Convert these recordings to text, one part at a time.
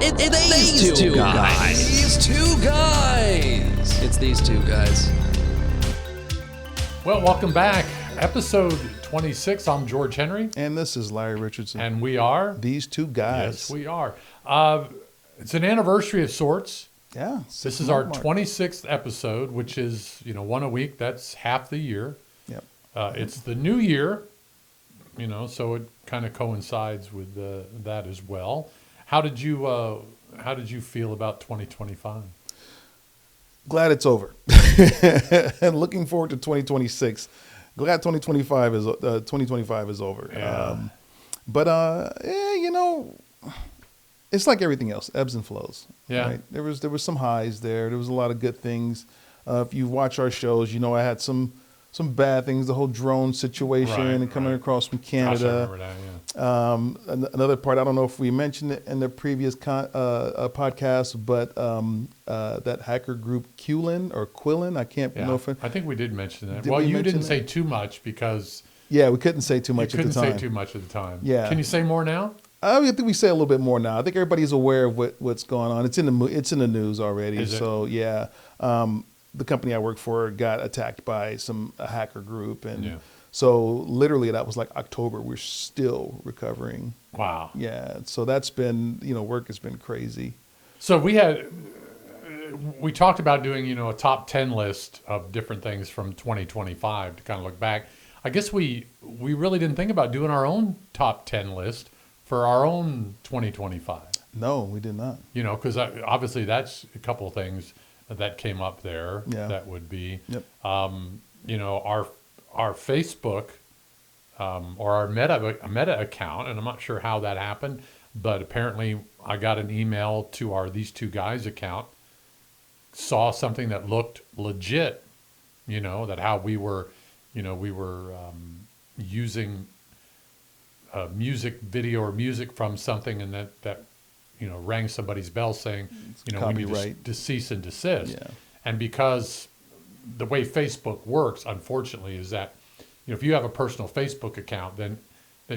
It's these two guys. These two guys. It's these two guys. Well, welcome back. Episode 26. I'm George Henry. And this is Larry Richardson. And we are? These two guys. Yes, we are. It's an anniversary of sorts. Yeah. This is our 26th episode, which is, one a week. That's half the year. Yep. It's the new year, so it kind of coincides with that as well. How did you feel about 2025? Glad it's over. And looking forward to 2026. Glad 2025 is over. Yeah. It's like everything else, ebbs and flows. Yeah. Right? There was some highs there. There was a lot of good things. If you watch our shows, I had some bad things, the whole drone situation and coming across from Canada. Gosh, I remember that, yeah. Another part, I don't know if we mentioned it in the previous podcast, but that hacker group Quillin, I can't know if I think we did mention that. Did Well, we you mention didn't that? say too much because we couldn't say too much you at the couldn't time. say too much at the time. Yeah. Can you say more now? I think we say a little bit more now. I think everybody's aware of what's going on. It's in the news already. Is it? So yeah, the company I work for got attacked by a hacker group, and so literally that was like October. We're still recovering. Wow. Yeah. So that's been work has been crazy. So we talked about doing a top 10 list of different things from 2025 to kind of look back. I guess we really didn't think about doing our own top 10 list for our own 2025. No, we did not. Because obviously that's a couple of things that came up there. Yeah. That would be, Yep. our Facebook or our Meta account, and I'm not sure how that happened, but apparently I got an email to our These Two Guys account, saw something that looked legit, that how we were using a music video or music from something, and that rang somebody's bell saying, we need to cease and desist. Yeah. And because the way Facebook works, unfortunately, is that if you have a personal Facebook account, then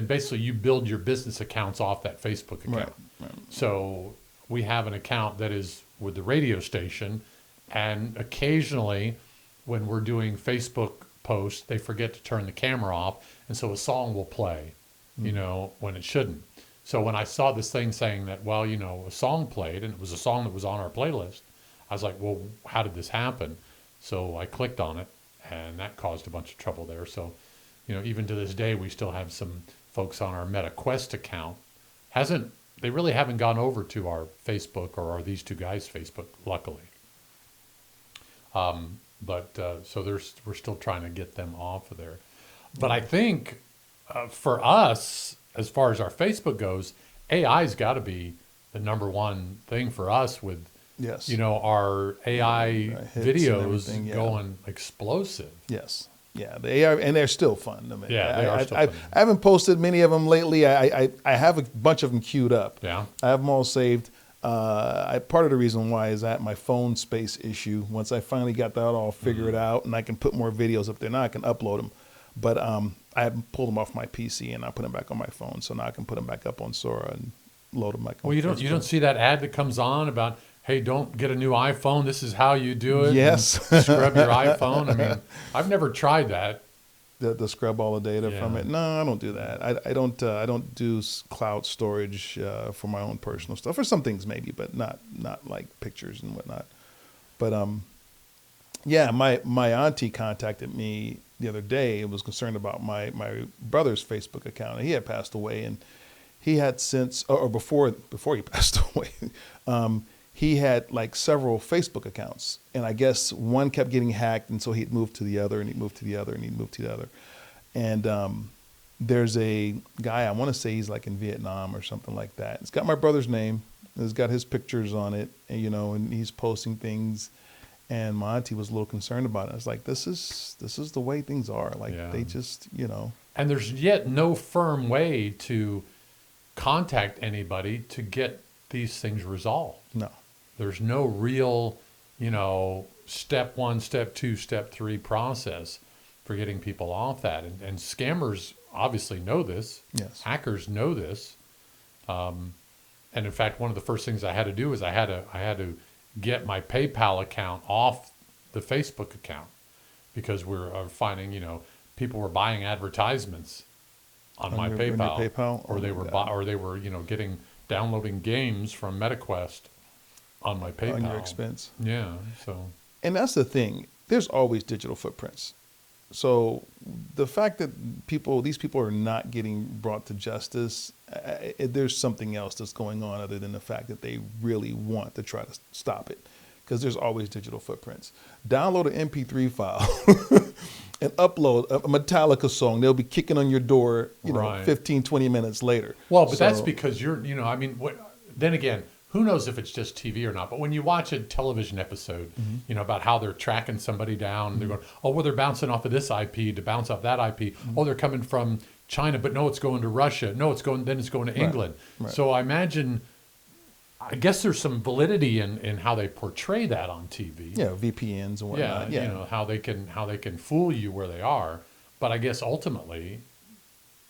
basically you build your business accounts off that Facebook account. Right. So we have an account that is with the radio station, and occasionally when we're doing Facebook posts, they forget to turn the camera off, and so a song will play, when it shouldn't. So when I saw this thing saying that, a song played, and it was a song that was on our playlist, I was like, well, how did this happen? So I clicked on it, and that caused a bunch of trouble there. So, even to this day, we still have some folks on our Meta Quest account. They really haven't gone over to our Facebook or our These Two Guys Facebook, luckily. So we're still trying to get them off of there. But I think for us, as far as our Facebook goes, AI's got to be the number one thing for us with, Yes. our AI hits and videos everything, yeah. going explosive. Yes. Yeah, they are, and they're still fun to me. Yeah, they are still I fun. I haven't posted many of them lately. I have a bunch of them queued up. Yeah. I have them all saved. Part of the reason why is that my phone space issue. Once I finally got that all figured out, and I can put more videos up there, now I can upload them. But I haven't pulled them off my PC, and I put them back on my phone, so now I can put them back up on Sora and load them back. Well, you don't see that ad that comes on about, hey, don't get a new iPhone. This is how you do it. Yes. And scrub your iPhone. I mean, I've never tried that. The scrub all the data Yeah. from it. No, I don't do that. I don't do cloud storage for my own personal stuff. For some things maybe, but not like pictures and whatnot. But yeah, my auntie contacted me the other day and was concerned about my brother's Facebook account. He had passed away, and he had since or before he passed away. He had like several Facebook accounts, and I guess one kept getting hacked, and so he'd moved to the other, and he'd moved to the other, and he'd moved to the other. And there's a guy, I want to say he's like in Vietnam or something like that. It's got my brother's name. It's got his pictures on it, and, and he's posting things. And my auntie was a little concerned about it. I was like, this is the way things are. Like they just, And there's yet no firm way to contact anybody to get these things resolved. No. There's no real, step 1, step 2, step 3 process for getting people off that. And scammers obviously know this. Yes. Hackers know this. And in fact, one of the first things I had to do is I had to get my PayPal account off the Facebook account because we're finding, people were buying advertisements on my your PayPal, PayPal? or Oh they my were God. or they were downloading games from MetaQuest on my PayPal. On your expense. Yeah. So And that's the thing. There's always digital footprints. So the fact that these people are not getting brought to justice, there's something else that's going on other than the fact that they really want to try to stop it. Because there's always digital footprints. Download an MP3 file and upload a Metallica song. They'll be kicking on your door, Right. 15, 20 minutes later. well, but that's So- because then again, who knows if it's just TV or not? But when you watch a television episode, about how they're tracking somebody down, they're going, oh, well, they're bouncing off of this IP to bounce off that IP. Oh, they're coming from China, but no, it's going to Russia. No, it's going to England. Right. So I guess there's some validity in how they portray that on TV. Yeah, VPNs and whatnot. Yeah. How they can fool you where they are. But I guess ultimately,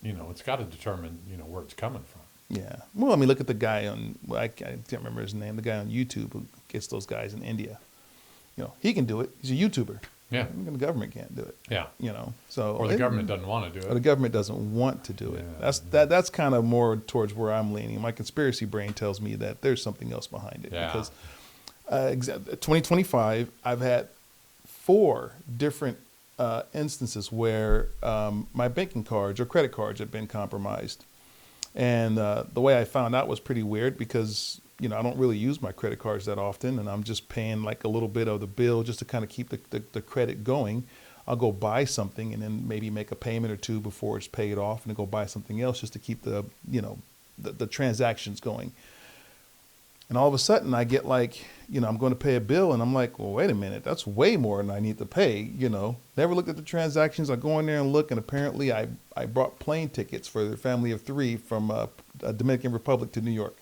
it's got to determine, where it's coming from. Yeah. Well, I mean, look at the guy I can't remember his name, the guy on YouTube who gets those guys in India. He can do it. He's a YouTuber. Yeah. The government can't do it. Yeah. So Or the government doesn't want to do Or the it. government doesn't want to do it. Yeah. That's kind of more towards where I'm leaning. My conspiracy brain tells me that there's something else behind it. Yeah. Because 2025, I've had 4 different instances where my banking cards or credit cards have been compromised. And the way I found out was pretty weird because, I don't really use my credit cards that often, and I'm just paying like a little bit of the bill just to kind of keep the credit going. I'll go buy something and then maybe make a payment or 2 before it's paid off, and then go buy something else just to keep the transactions going. And all of a sudden I get like, I'm going to pay a bill, and I'm like, well, wait a minute, that's way more than I need to pay. Never looked at the transactions. I go in there and look, and apparently I brought plane tickets for the family of 3 from Dominican Republic to New York.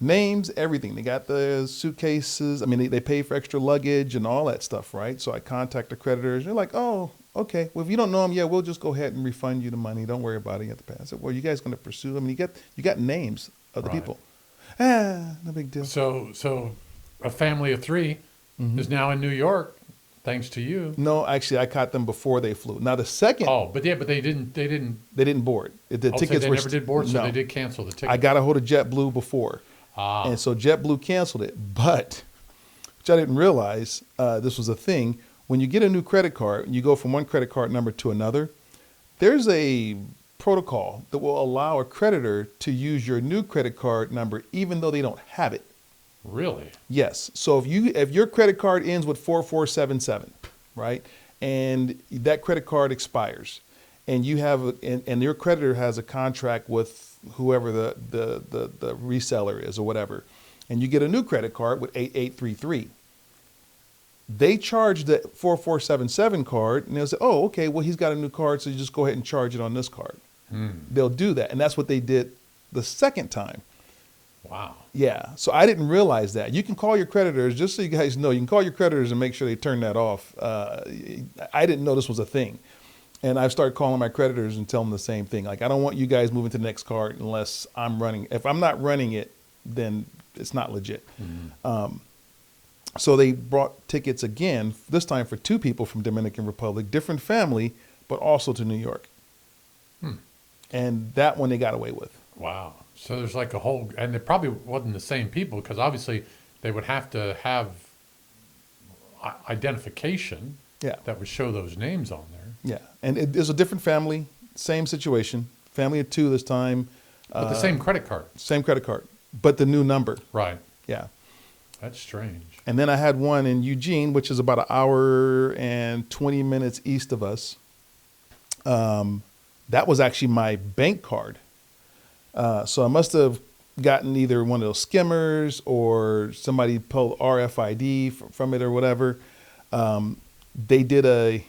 Names, everything. They got the suitcases. I mean, they pay for extra luggage and all that stuff, right? So I contact the creditors. They're like, oh, okay. Well, if you don't know them, yeah, we'll just go ahead and refund you the money. Don't worry about it. You have to pay. I said, well, you guys going to pursue them? I mean, you got names of the Right. people. No big deal. So a family of 3 is now in New York, thanks to you. No, actually, I caught them before they flew. Now the second, But they didn't. they didn't board. The tickets they were never did board, so no. they did cancel the ticket. I got a hold of JetBlue before, and so JetBlue canceled it. But which I didn't realize this was a thing. When you get a new credit card, you go from one credit card number to another. There's a protocol that will allow a creditor to use your new credit card number even though they don't have it. Really? Yes. So if your credit card ends with 4477, right, and that credit card expires, and you have and your creditor has a contract with whoever the reseller is or whatever, and you get a new credit card with 8833, they charge the 4477 card, and they'll say, oh, okay, well, he's got a new card, so you just go ahead and charge it on this card. They'll do that, and that's what they did the second time. Wow. Yeah, so I didn't realize that. You can call your creditors, just so you guys know, you can call your creditors and make sure they turn that off. I didn't know this was a thing. And I've started calling my creditors and telling them the same thing. Like, I don't want you guys moving to the next card unless I'm running. If I'm not running it, then it's not legit. So they brought tickets again, this time for 2 people from Dominican Republic, different family, but also to New York. And that one they got away with. Wow. So there's like a whole, and it probably wasn't the same people because obviously they would have to have identification Yeah. that would show those names on there. Yeah, and it is a different family, same situation. Family of 2 this time. But the same credit card. Same credit card, but the new number. Right. Yeah. That's strange. And then I had one in Eugene, which is about an hour and 20 minutes east of us. That was actually my bank card. So I must have gotten either one of those skimmers or somebody pulled RFID from it or whatever. They did a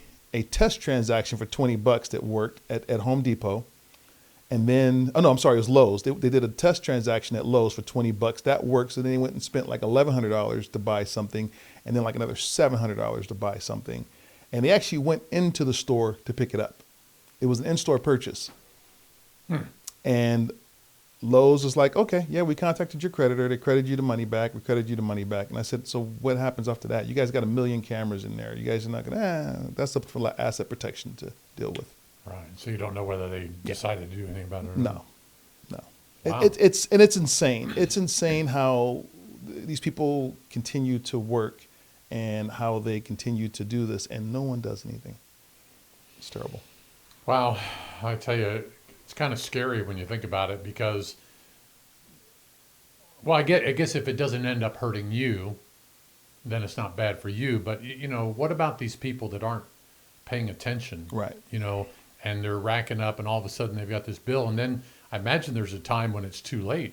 test transaction for $20 that worked at Home Depot. And then, oh no, I'm sorry, it was Lowe's. They did a test transaction at Lowe's for $20. That worked. So then they went and spent like $1,100 to buy something, and then like another $700 to buy something. And they actually went into the store to pick it up. It was an in-store purchase. And Lowe's was like, okay, yeah, we contacted your creditor. They credited you the money back. We credited you the money back. And I said, so what happens after that? You guys got 1 million cameras in there. You guys are not going to, that's up for asset protection to deal with. Right. So you don't know whether they decided to do anything about it or No, no. Wow. It's insane. It's insane how these people continue to work and how they continue to do this, and no one does anything. It's terrible. Wow. I tell you, it's kind of scary when you think about it because, well, I guess if it doesn't end up hurting you, then it's not bad for you. But, what about these people that aren't paying attention? Right. And they're racking up and all of a sudden they've got this bill. And then I imagine there's a time when it's too late.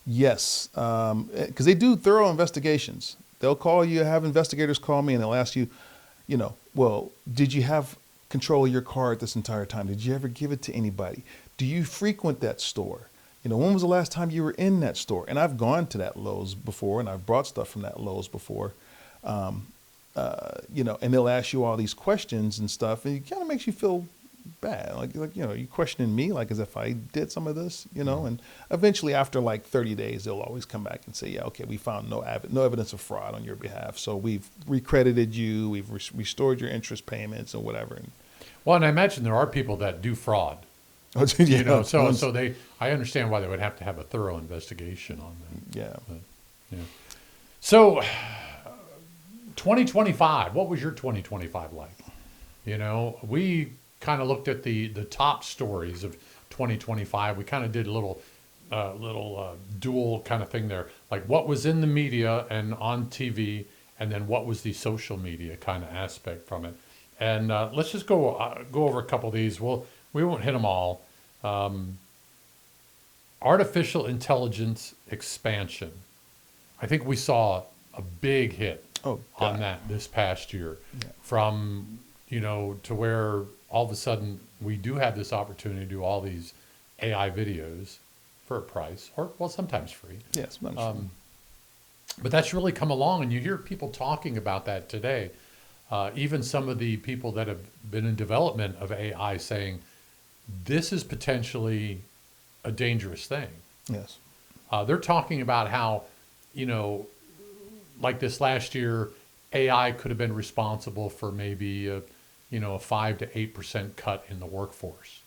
Yes, because they do thorough investigations. They'll call you, have investigators call me, and they'll ask you, well, did you have control of your card this entire time? Did you ever give it to anybody? Do you frequent that store? When was the last time you were in that store? And I've gone to that Lowe's before, and I've brought stuff from that Lowe's before. And they'll ask you all these questions and stuff, and it kind of makes you feel bad. Like you questioning me, like as if I did some of this, and eventually after like 30 days, they'll always come back and say, yeah, okay, we found no evidence of fraud on your behalf. So we've recredited you, we've restored your interest payments and whatever. Well, and I imagine there are people that do fraud, Yeah, so I understand why they would have to have a thorough investigation on that. yeah. But, yeah. So 2025, what was your 2025 like? We kind of looked at the top stories of 2025. We kind of did a little dual kind of thing there, like what was in the media and on TV, and then what was the social media kind of aspect from it. And let's just go over a couple of these. We won't hit them all. Artificial intelligence expansion. I think we saw a big hit on that this past year, from to where all of a sudden we do have this opportunity to do all these AI videos for a price, or sometimes free. Yes, but that's really come along, and you hear people talking about that today. Even some of the people that have been in development of AI saying this is potentially a dangerous thing. Yes. They're talking about how, like this last year, AI could have been responsible for maybe a 5 to 8% cut in the workforce.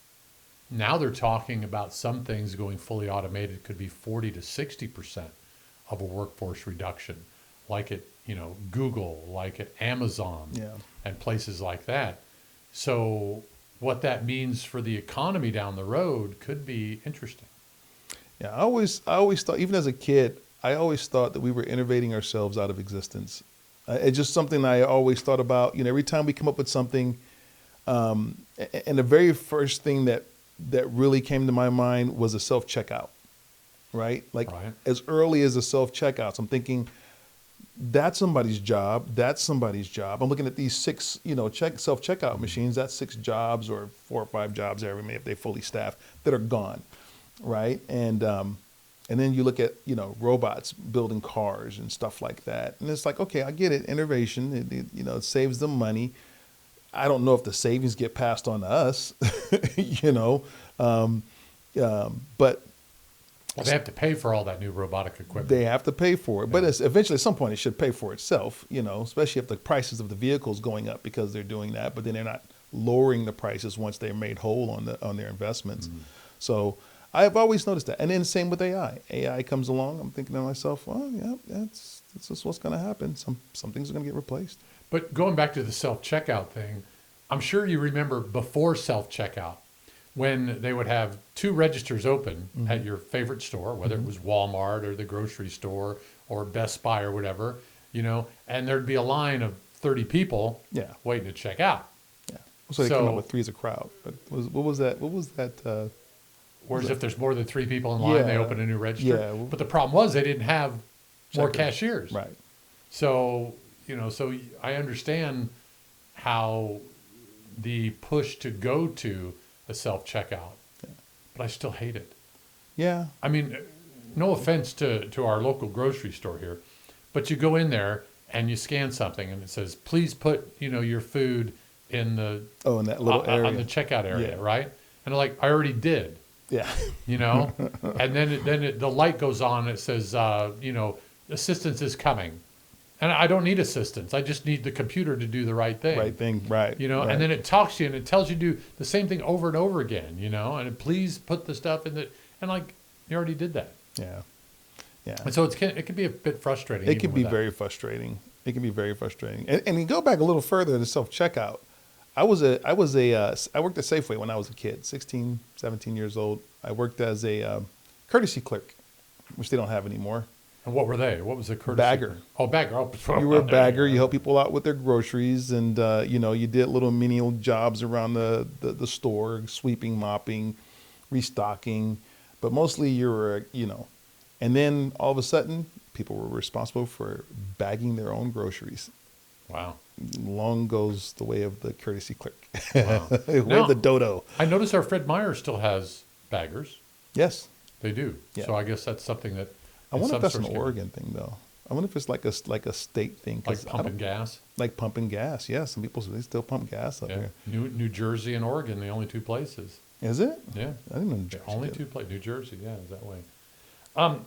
Now they're talking about some things going fully automated could be 40 to 60% of a workforce reduction, like at Google, like at Amazon, and places like that. So what that means for the economy down the road could be interesting. Yeah, I always thought, even as a kid, I always thought that we were innovating ourselves out of existence. It's just something I always thought about. Every time we come up with something, and the very first thing that really came to my mind was a self-checkout, right? As early as the self-checkouts, I'm thinking, that's somebody's job. That's somebody's job. I'm looking at these 6, self-checkout machines. That's 6 jobs or 4 or 5 jobs if they fully staffed that are gone, right? And then you look at robots building cars and stuff like that, and it's like, okay, I get it, innovation. It saves them money. I don't know if the savings get passed on to us, but. Well, they have to pay for all that new robotic equipment. They have to pay for it, but eventually at some point it should pay for itself, especially if the prices of the vehicles going up because they're doing that, but then they're not lowering the prices once they're made whole on their investments. Mm-hmm. So I've always noticed that. And then same with AI. AI comes along, I'm thinking to myself, well, yeah, that's just what's going to happen. Some things are going to get replaced. But going back to the self-checkout thing, I'm sure you remember before self-checkout, when they would have 2 registers open at your favorite store, whether it was Walmart or the grocery store or Best Buy or whatever, and there'd be a line of 30 people waiting to check out. Yeah. So they come up with 3 as a crowd. But what was that? Whereas if there's more than 3 people in line, they open a new register. Yeah. But the problem was they didn't have more cashiers. Right. So, so I understand how the push to go to a self-checkout, but I still hate it. Yeah. I mean, no offense to our local grocery store here, but you go in there and you scan something and it says, please put, your food in the, in that little area on the checkout area, right? And I'm like, I already did. Yeah. you know, and then the light goes on and it says, you know, assistance is coming. And I don't need assistance. I just need the computer to do the right thing. Right thing. Right. You know, right. and then it talks to you and it tells you to do the same thing over and over again, you know, and please put the stuff in the, and like, you already did that. Yeah. Yeah. And so it can be a bit frustrating. It can be with that. very frustrating. It can be very frustrating. And you go back a little further to self-checkout. I worked at Safeway when I was a kid, 16, 17 years old. I worked as a courtesy clerk, which they don't have anymore. And what were they? What was the courtesy? Bagger. Oh, bagger. Oh, You were a bagger. You help people out with their groceries, and you know, you did little menial jobs around the store, sweeping, mopping, restocking, but mostly you were, you know. And then all of a sudden, people were responsible for bagging their own groceries. Wow. Long goes the way of the courtesy clerk. Wow. Way Now, of the dodo. I notice our Fred Meyer still has baggers. Yes. They do. Yeah. So I guess that's something that. I in wonder some if that's an sorts of- Oregon thing, though. I wonder if it's like a state thing. 'Cause Like I pumping don't- gas. Like pumping gas. Yeah, some people, they still pump gas up Yeah. here. New Jersey and Oregon, the only two places. Is it? Yeah. I didn't know New The Jersey only did. two places. New Jersey, yeah, is that way.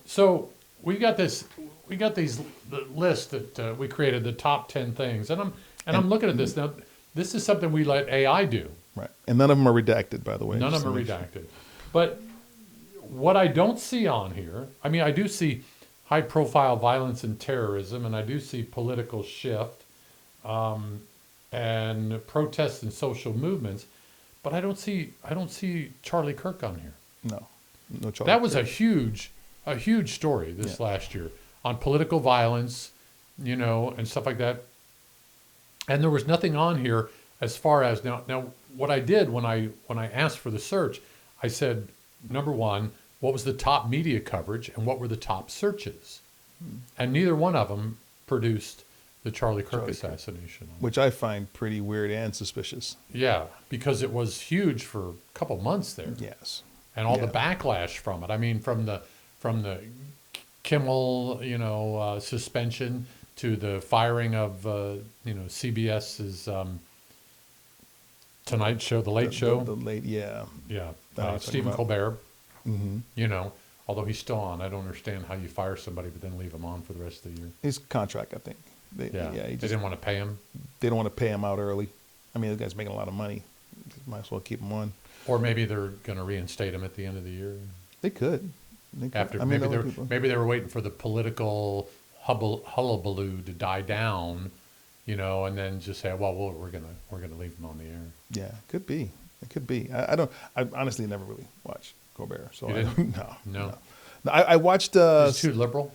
So we got these the list that we created, the top 10 things, and I'm looking at this now. This is something we let AI do. Right. And none of them are redacted, by the way. None of just them are to make sure. redacted. But what I don't see on here, I mean, I do see high-profile violence and terrorism, and I do see political shift, and protests and social movements, but I don't see Charlie Kirk on here. No. No Charlie That was Kirk. a huge story this last year on political violence, you know, and stuff like that. And there was nothing on here as far as now what I did when I asked for the search, I said, number one, what was the top media coverage and what were the top searches? And neither one of them produced the Charlie Kirk assassination. Which I find pretty weird and suspicious. Yeah, because it was huge for a couple months there. Yes. And all the Yeah. backlash from it. I mean, from the Kimmel, you know, suspension to the firing of, you know, CBS's Tonight Show, The Late Show. The late, yeah. Yeah, I know what you're Stephen talking Colbert. Mm-hmm. You know, although he's still on, I don't understand how you fire somebody but then leave him on for the rest of the year. His contract, I think. They They just, didn't want to pay him, they don't want to pay him out early. I mean, the guy's making a lot of money. Might as well keep him on. or maybe they're going to reinstate him at the end of the year. They could. They could. After I mean, maybe they were waiting for the political hullabaloo to die down, you know, and then just say, well, we're gonna leave him on the air. Yeah, could be. It could be. I honestly never really watched Colbert, so You I didn't? don't, No. no. I watched. He's too liberal.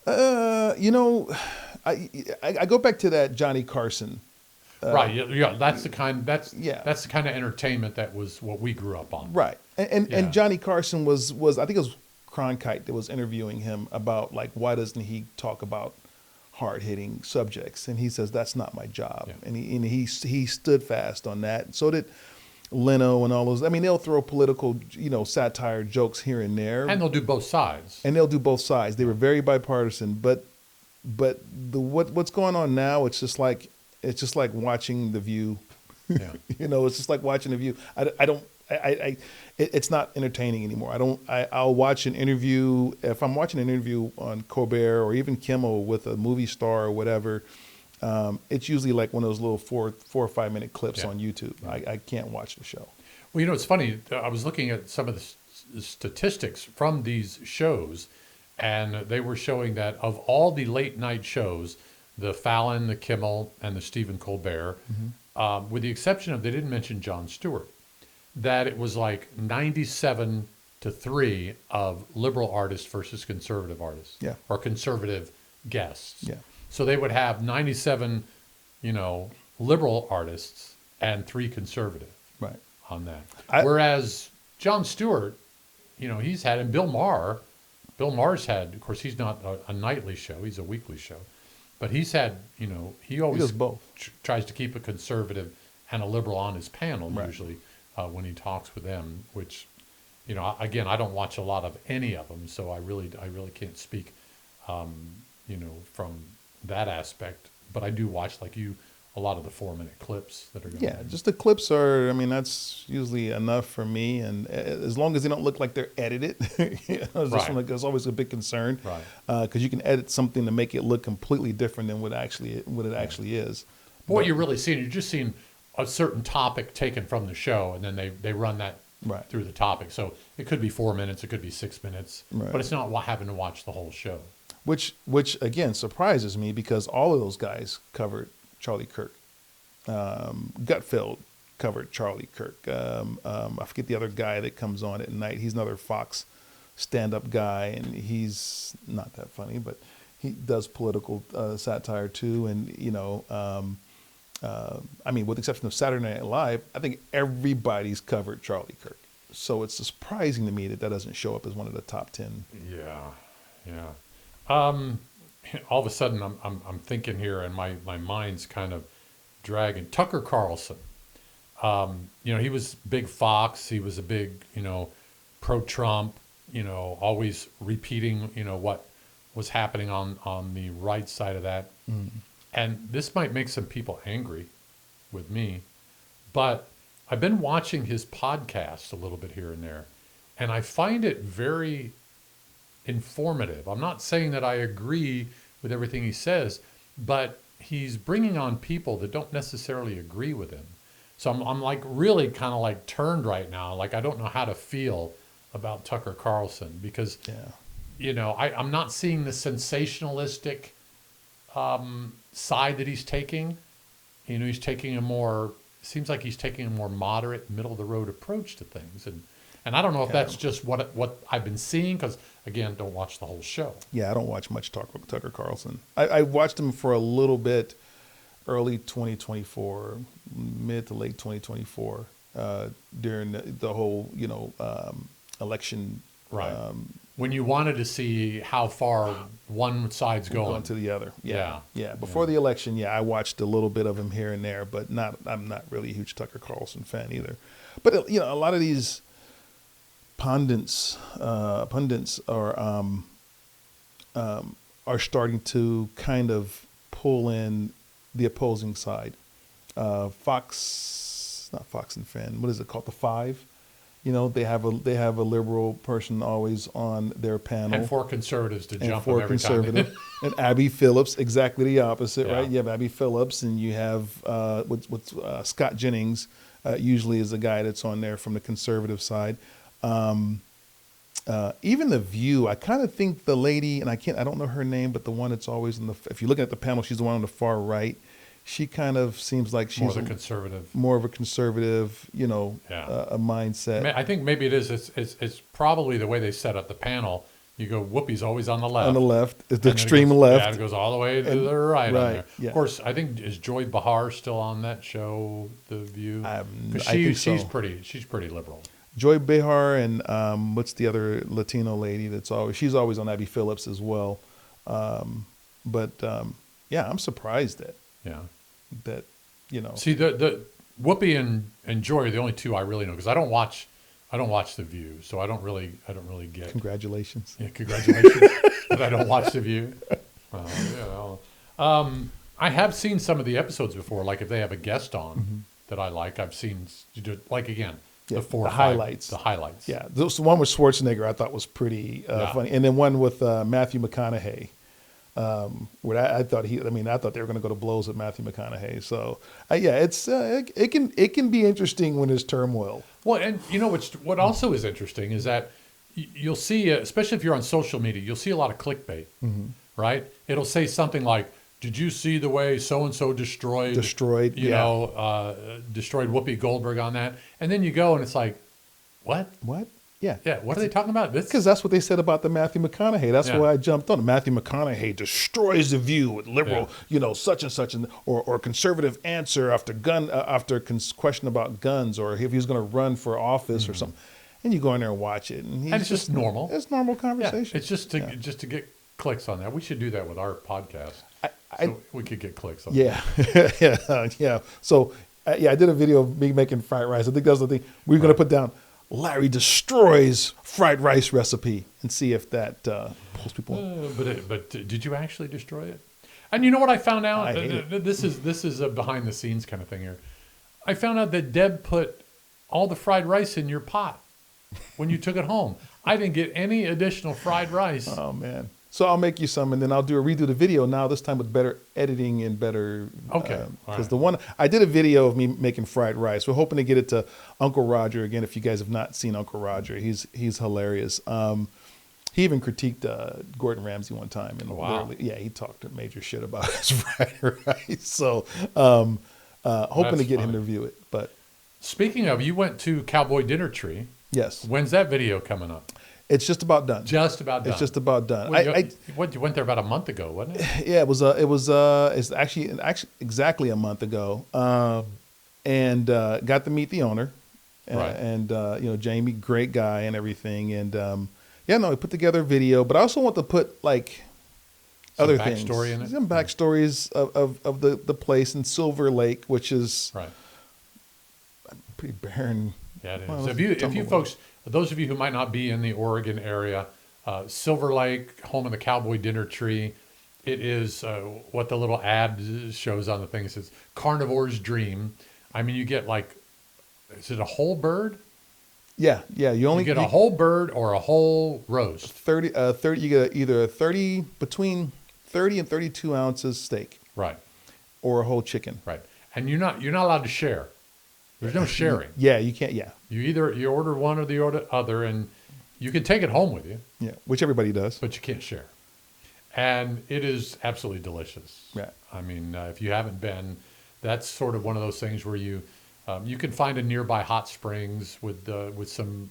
You know, I go back to that Johnny Carson. Right. Yeah. That's the kind. That's Yeah. That's the kind of entertainment that was what we grew up on. Right. And Yeah. Johnny Carson was I think it was Cronkite that was interviewing him about like why doesn't he talk about hard hitting subjects, and he says that's not my job, Yeah. and he stood fast on that. So did Leno and all those. I mean, they'll throw political, you know, satire jokes here and there, And they'll do both sides. and they'll do both sides. They were very bipartisan, but what's going on now? It's just like watching The View. Yeah. You know, it's just like watching The View. It's not entertaining anymore. I'll watch an interview. If I'm watching an interview on Colbert or even Kimmel with a movie star or whatever, it's usually like one of those little 4 or 5 minute clips Yeah. on YouTube. I can't watch the show. Well, you know, it's funny. I was looking at some of the statistics from these shows, and they were showing that of all the late night shows, the Fallon, the Kimmel, and the Stephen Colbert, with the exception of, they didn't mention Jon Stewart, that it was like 97-3 of liberal artists versus conservative artists. Yeah. Or conservative guests. Yeah. So they would have 97, you know, liberal artists and 3 conservative Right. on that. I- Whereas Jon Stewart, you know, he's had, and Bill Maher's had, of course, he's not a nightly show, he's a weekly show, but he's had, you know, he always does both. tries to keep a conservative and a liberal on his panel, Right. usually, when he talks with them, which, you know, again, I don't watch a lot of any of them, so I really can't speak, you know, from that aspect, but I do watch, like you, a lot of the 4-minute clips that are going. Yeah, just the clips are. I mean, that's usually enough for me, and as long as they don't look like they're edited, it's always a big concern, Right. Because you can edit something to make it look completely different than what it actually is. But what you're really seeing, you're just seeing a certain topic taken from the show, and then they run that Right. through the topic. So it could be 4 minutes, it could be 6 minutes, Right. but it's not having to watch the whole show. Which again surprises me because all of those guys covered Charlie Kirk. Gutfeld covered Charlie Kirk. I forget the other guy that comes on at night. He's another Fox stand-up guy, and he's not that funny, but he does political satire too. And I mean, with the exception of Saturday Night Live, I think everybody's covered Charlie Kirk. So it's surprising to me that doesn't show up as one of the top 10. Yeah. All of a sudden, I'm thinking here, and my mind's kind of dragging. Tucker Carlson. He was big Fox. He was a big, pro-Trump. Always repeating, what was happening on the right side of that. Mm. And this might make some people angry with me, but I've been watching his podcast a little bit here and there, and I find it very informative. I'm not saying that I agree with everything he says, but he's bringing on people that don't necessarily agree with him. So I'm like really kind of like turned right now. Like I don't know how to feel about Tucker Carlson because, I'm not seeing the sensationalistic side that he's taking. He's taking seems like he's taking a more moderate, middle of the road approach to things. And I don't know if that's just what I've been seeing because, again, don't watch the whole show. Yeah, I don't watch much Tucker Carlson. I watched him for a little bit early 2024, mid to late 2024, during the whole, election. Right. When you wanted to see how far one side's going to the other. Yeah. Before the election, I watched a little bit of him here and there, but I'm not really a huge Tucker Carlson fan either. But, a lot of these pundits are starting to kind of pull in the opposing side. Fox, not Fox and Fan. What is it called? The Five. They have a liberal person always on their panel, and four conservatives to jump four on every conservative, time. and Abby Phillips, exactly the opposite, right? You have Abby Phillips, and you have Scott Jennings. Usually is a guy that's on there from the conservative side. Even The View, I kind of think the lady, and I don't know her name, but the one that's always if you're looking at the panel, she's the one on the far right. She kind of seems like she's more of a conservative, a mindset. I think maybe it is. It's probably the way they set up the panel. You go, Whoopi's always on the left. On the left, it's the extreme left. Yeah, it goes all the way to the right. On there. Yeah. Of course, I think is Joy Behar still on that show, The View? I think so. She's pretty liberal. Joy Behar and what's the other Latino lady she's always on Abby Phillips as well. I'm surprised that See, the Whoopi and Joy are the only two I really know because I don't watch The View, so I don't really get. Congratulations. Yeah, congratulations that I don't watch The View. I have seen some of the episodes before, like if they have a guest on that I like. I've seen the highlights. The highlights. Yeah, the one with Schwarzenegger I thought was pretty funny, and then one with Matthew McConaughey. Where I thought they were going to go to blows with Matthew McConaughey. So it can be interesting when there's turmoil. Well, and what also is interesting is that you'll see, especially if you're on social media, you'll see a lot of clickbait, right? It'll say something like, "Did you see the way so and so destroyed Whoopi Goldberg on that?" And then you go and it's like, what? Yeah. What are they talking about? Because that's what they said about the Matthew McConaughey. That's why I jumped on. Matthew McConaughey destroys The View with liberal, such and such, or conservative answer after question about guns, or if he was going to run for office or something. And you go in there and watch it, and it's just normal. It's normal conversation. Yeah, it's just to get clicks on that. We should do that with our podcast. We could get clicks on that. Yeah. So I did a video of me making fried rice. I think that's the thing. We're going to put down Larry destroys fried rice recipe and see if that pulls people in. But did you actually destroy it? And you know what I found out? I hate it. This is a behind the scenes kind of thing here. I found out that Deb put all the fried rice in your pot when you took it home. I didn't get any additional fried rice. Oh man. So I'll make you some, and then I'll redo the video now. This time with better editing and better. Okay. Because Right. the one I did a video of me making fried rice. We're hoping to get it to Uncle Roger again. If you guys have not seen Uncle Roger, he's hilarious. He even critiqued Gordon Ramsay one time, and Wow. literally, he talked a major shit about his fried rice. So hoping That's to get him funny. to review it. But Speaking of, you went to Cowboy Dinner Tree. yes, When's that video coming up? it's just about done. Just about done. It's just about done. Well, you went there about a month ago, wasn't it? Yeah, it's actually exactly a month ago, and got to meet the owner, Right. and Jamie, great guy and everything, and we put together a video, but I also want to put like Some other backstory things, in it? some backstories of the place in Silver Lake, which is Right. pretty barren. Yeah, it is. Well, If you tumbleweed. folks, those of you who might not be in the Oregon area, Silver Lake, home of the Cowboy Dinner Tree, it is what the little ad shows on the thing. It says carnivore's dream. I mean, you get like, is it a whole bird? Yeah, you only You get a whole bird or a whole roast. 30, you get either a 30 between 30 and 32 ounces steak Right, or a whole chicken. right. And you're not allowed to share. There's no sharing. Yeah, you can't. Yeah, You order one or the other, and you can take it home with you, yeah, which everybody does. but you can't share. And it is absolutely delicious. Yeah. I mean, if you haven't been, that's sort of one of those things where you can find a nearby hot springs with some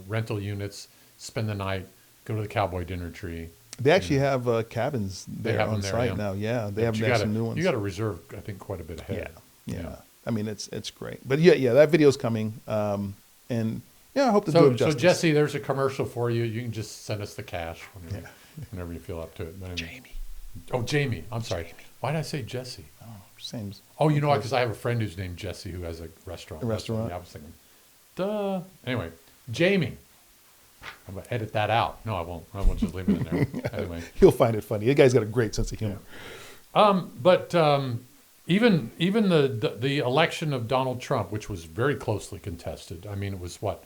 rental units, spend the night, go to the Cowboy Dinner Tree. They actually have cabins They there have on them there, site yeah. now. Yeah, they But have you gotta, some new ones. You got to reserve, I think, quite a bit ahead. yeah. I mean, it's great. But yeah, that video's coming. And I hope to do So, it justice. Jesse, there's a commercial for you. You can just send us the cash whenever you feel up to it. But anyway. Jamie. Oh, Jamie. I'm sorry. Why did I say Jesse? Same. Oh, you know what? Because I have a friend who's named Jesse who has a restaurant. A restaurant? Yeah, I was thinking, duh. Anyway, Jamie. I'm going to edit that out. No, I won't. I won't just leave it in there. Anyway. He'll find it funny. The guy's got a great sense of humor. But even the election of Donald Trump, which was very closely contested. I mean, it was what,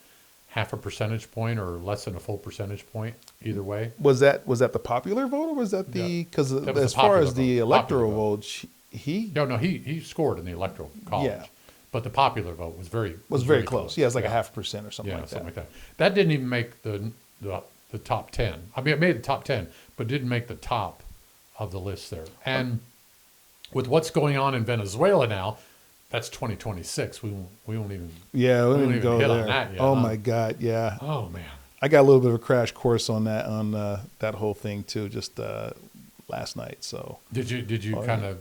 half a percentage point or less than a full percentage point either way. Was that the popular vote, or was that the Yeah. because That was as the far popular as the vote. electoral Popular vote, he No, he scored in the electoral college. Yeah. But the popular vote was very close. Yeah, it's like a 0.5% or something Yeah, like something that. like that. That didn't even make the top 10. I mean, it made the top 10, but didn't make the top of the list there. And with what's going on in Venezuela now, that's 2026. We won't even. Yeah, we won't didn't even go hit on there. that yet, Oh huh? my God, yeah. Oh man. I got a little bit of a crash course on that that whole thing too, just last night. So Did you kind of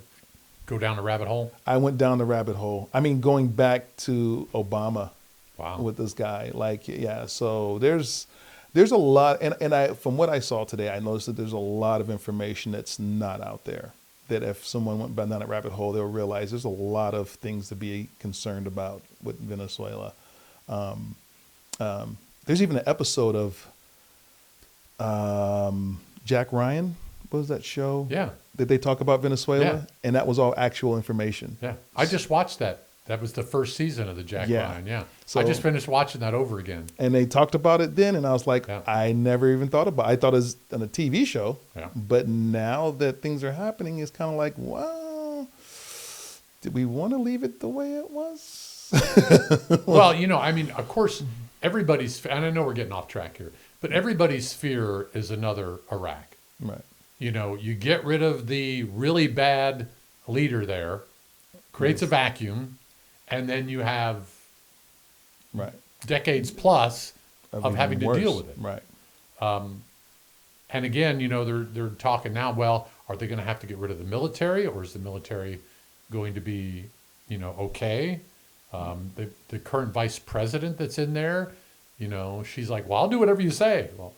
go down the rabbit hole? I went down the rabbit hole. I mean, going back to Obama Wow. with this guy, like, yeah. So there's a lot, and I from what I saw today, I noticed that there's a lot of information that's not out there. That if someone went down that rabbit hole, they'll realize there's a lot of things to be concerned about with Venezuela. There's even an episode of Jack Ryan. What was that show? Yeah. That they talk about Venezuela, Yeah. and that was all actual information. Yeah. I just watched that. That was the first season of the Jack Yeah. Ryan. Yeah. So- I just finished watching that over again. And they talked about it then, and I was like, Yeah. I never even thought about it. I thought it was on a TV show. Yeah. But now that things are happening, it's kind of like, well, did we want to leave it the way it was? Well, I mean, of course, everybody's, and I know we're getting off track here, but everybody's fear is another Iraq. Right. You get rid of the really bad leader there, creates a vacuum, and then you have Right. decades plus of even having to worse. deal with it. Right. And again, they're talking now, well, are they going to have to get rid of the military, or is the military going to be, okay? The current vice president that's in there, she's like, well, I'll do whatever you say. Well,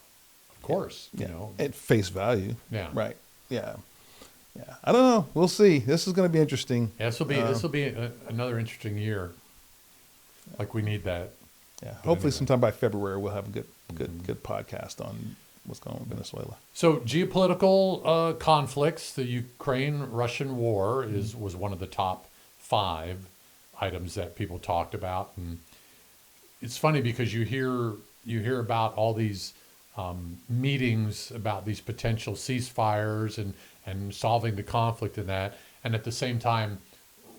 of course, Yeah. At face value. Yeah. Right. Yeah. Yeah. I don't know. We'll see. This is going to be interesting. Yeah, this will be another interesting year. Like we need that. Yeah. But Hopefully, anyway. sometime by February, we'll have a good podcast on what's going on with Venezuela. So geopolitical conflicts, the Ukraine-Russian war was one of the top 5 items that people talked about, and it's funny because you hear about all these meetings about these potential ceasefires and solving the conflict in that, and at the same time,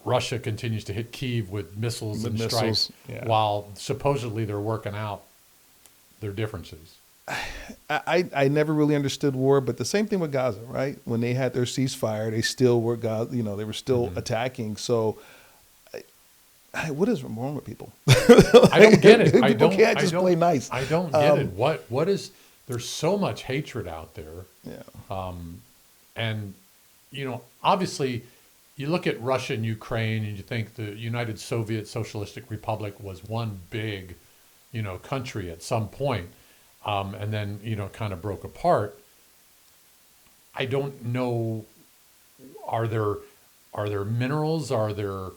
Russia continues to hit Kyiv with missiles and strikes, while supposedly they're working out their differences. I never really understood war, but the same thing with Gaza, right? When they had their ceasefire, they still were Gaza, they were still attacking. So, what is wrong with people? I don't get it. People can't just play nice. I don't get it. What is? There's so much hatred out there. Yeah. And obviously, you look at Russia and Ukraine, and you think the United Soviet Socialistic Republic was one big, country at some point. And then, kind of broke apart. I don't know, are there minerals? Are there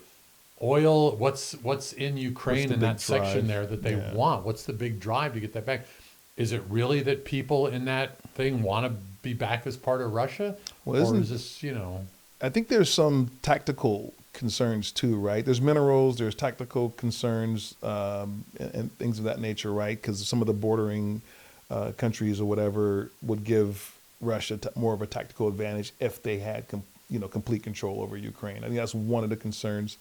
oil? What's in Ukraine in that section there that they want? What's the big drive to get that back? Is it really that people in that thing want to be back as part of Russia? Well, or is this, I think there's some tactical concerns too, right? There's minerals, there's tactical concerns, and things of that nature, right? Because some of the bordering countries or whatever would give Russia more of a tactical advantage if they had, complete control over Ukraine. I think that's one of the concerns.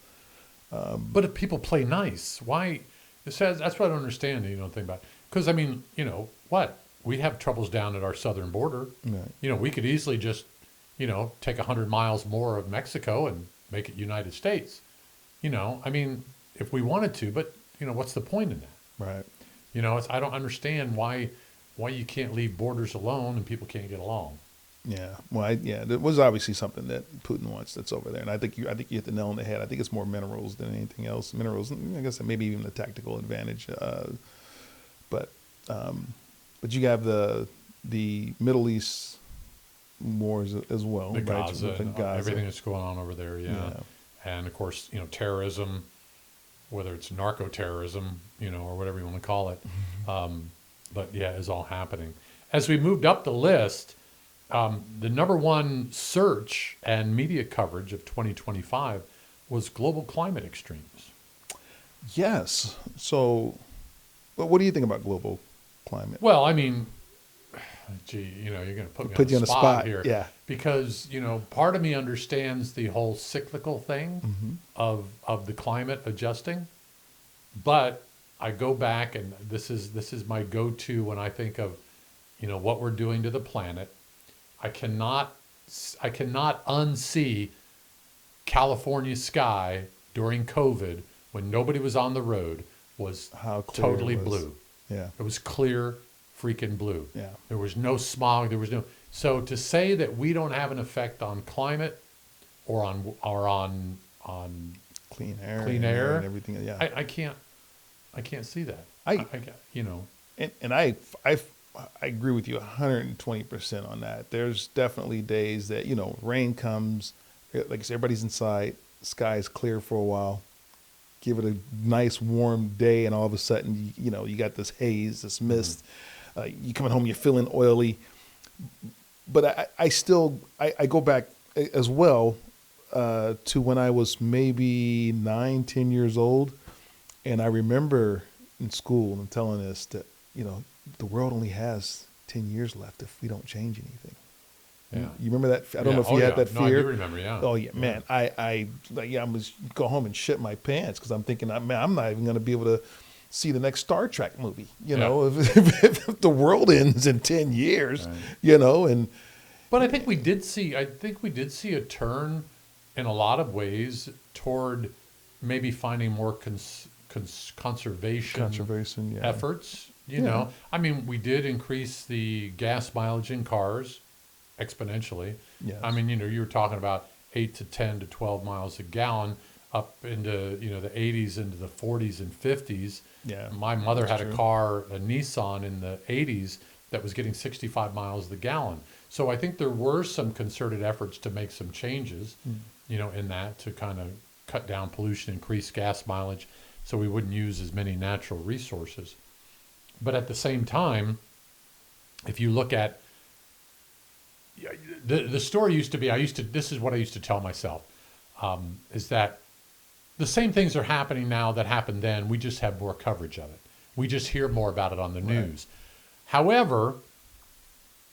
But if people play nice, why? That's what I don't understand. Think about, because I mean, what we have troubles down at our southern border. Right. We could easily just, take 100 miles more of Mexico and make it United States. I mean, if we wanted to, but what's the point in that? Right. I don't understand why you can't leave borders alone and people can't get along. Yeah. Well, there was obviously something that Putin wants that's over there, and I think you hit the nail on the head. I think it's more minerals than anything else. Minerals, I guess, maybe even a tactical advantage. But you have the Middle East wars as well, The right? Gaza, and Gaza. everything that's going on over there, yeah. And of course, terrorism, whether it's narco-terrorism, or whatever you want to call it. But yeah, is all happening. As we moved up the list, the number one search and media coverage of 2025 was global climate extremes. Yes. So, what do you think about global climate? Well, I mean, gee, you're going to put me on the spot here. Yeah. Because, part of me understands the whole cyclical thing of the climate adjusting, but I go back, and this is my go-to when I think of, what we're doing to the planet. I cannot unsee California sky during COVID when nobody was on the road was totally blue. Yeah. It was clear freaking blue. Yeah. There was no smog. So to say that we don't have an effect on climate or on clean air and everything. Yeah. I can't see that. And I agree with you 120% on that. There's definitely days that, rain comes, like I said, everybody's inside, sky is clear for a while, give it a nice warm day, and all of a sudden, you got this haze, this mist, you coming home, you're feeling oily. But I go back as well to when I was maybe 9, 10 years old, and I remember in school them telling us that, the world only has 10 years left if we don't change anything. Yeah. You remember that? I don't know if you had that fear. No, I do remember, yeah. Oh, yeah, man. I was go home and shit my pants because I'm thinking, man, I'm not even going to be able to see the next Star Trek movie, if the world ends in 10 years, and. But I think we did see a turn in a lot of ways toward maybe finding more conservation efforts. I mean, we did increase the gas mileage in cars exponentially. Yes. I mean, you were talking about 8 to 10 to 12 miles a gallon up into, the 80s into the 40s and 50s. Yeah. My mother had a car, a Nissan in the 80s that was getting 65 miles a gallon. So I think there were some concerted efforts to make some changes, in that to kind of cut down pollution, increase gas mileage, so we wouldn't use as many natural resources. But at the same time, if you look at the story used to be, this is what I used to tell myself, is that the same things are happening now that happened then. We just have more coverage of it. We just hear more about it on the news. However,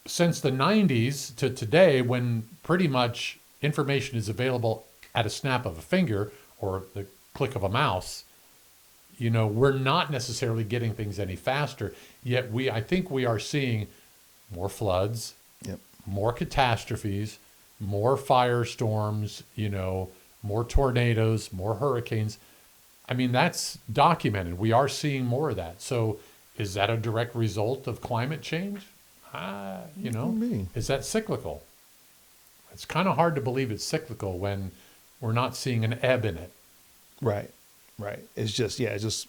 since the 90s to today, when pretty much information is available at a snap of a finger or the click of a mouse, we're not necessarily getting things any faster. Yet I think we are seeing more floods, Yep. more catastrophes, more firestorms, more tornadoes, more hurricanes. I mean, that's documented. We are seeing more of that. So is that a direct result of climate change? Maybe. Is that cyclical? It's kind of hard to believe it's cyclical when we're not seeing an ebb in it. Right. It's just it's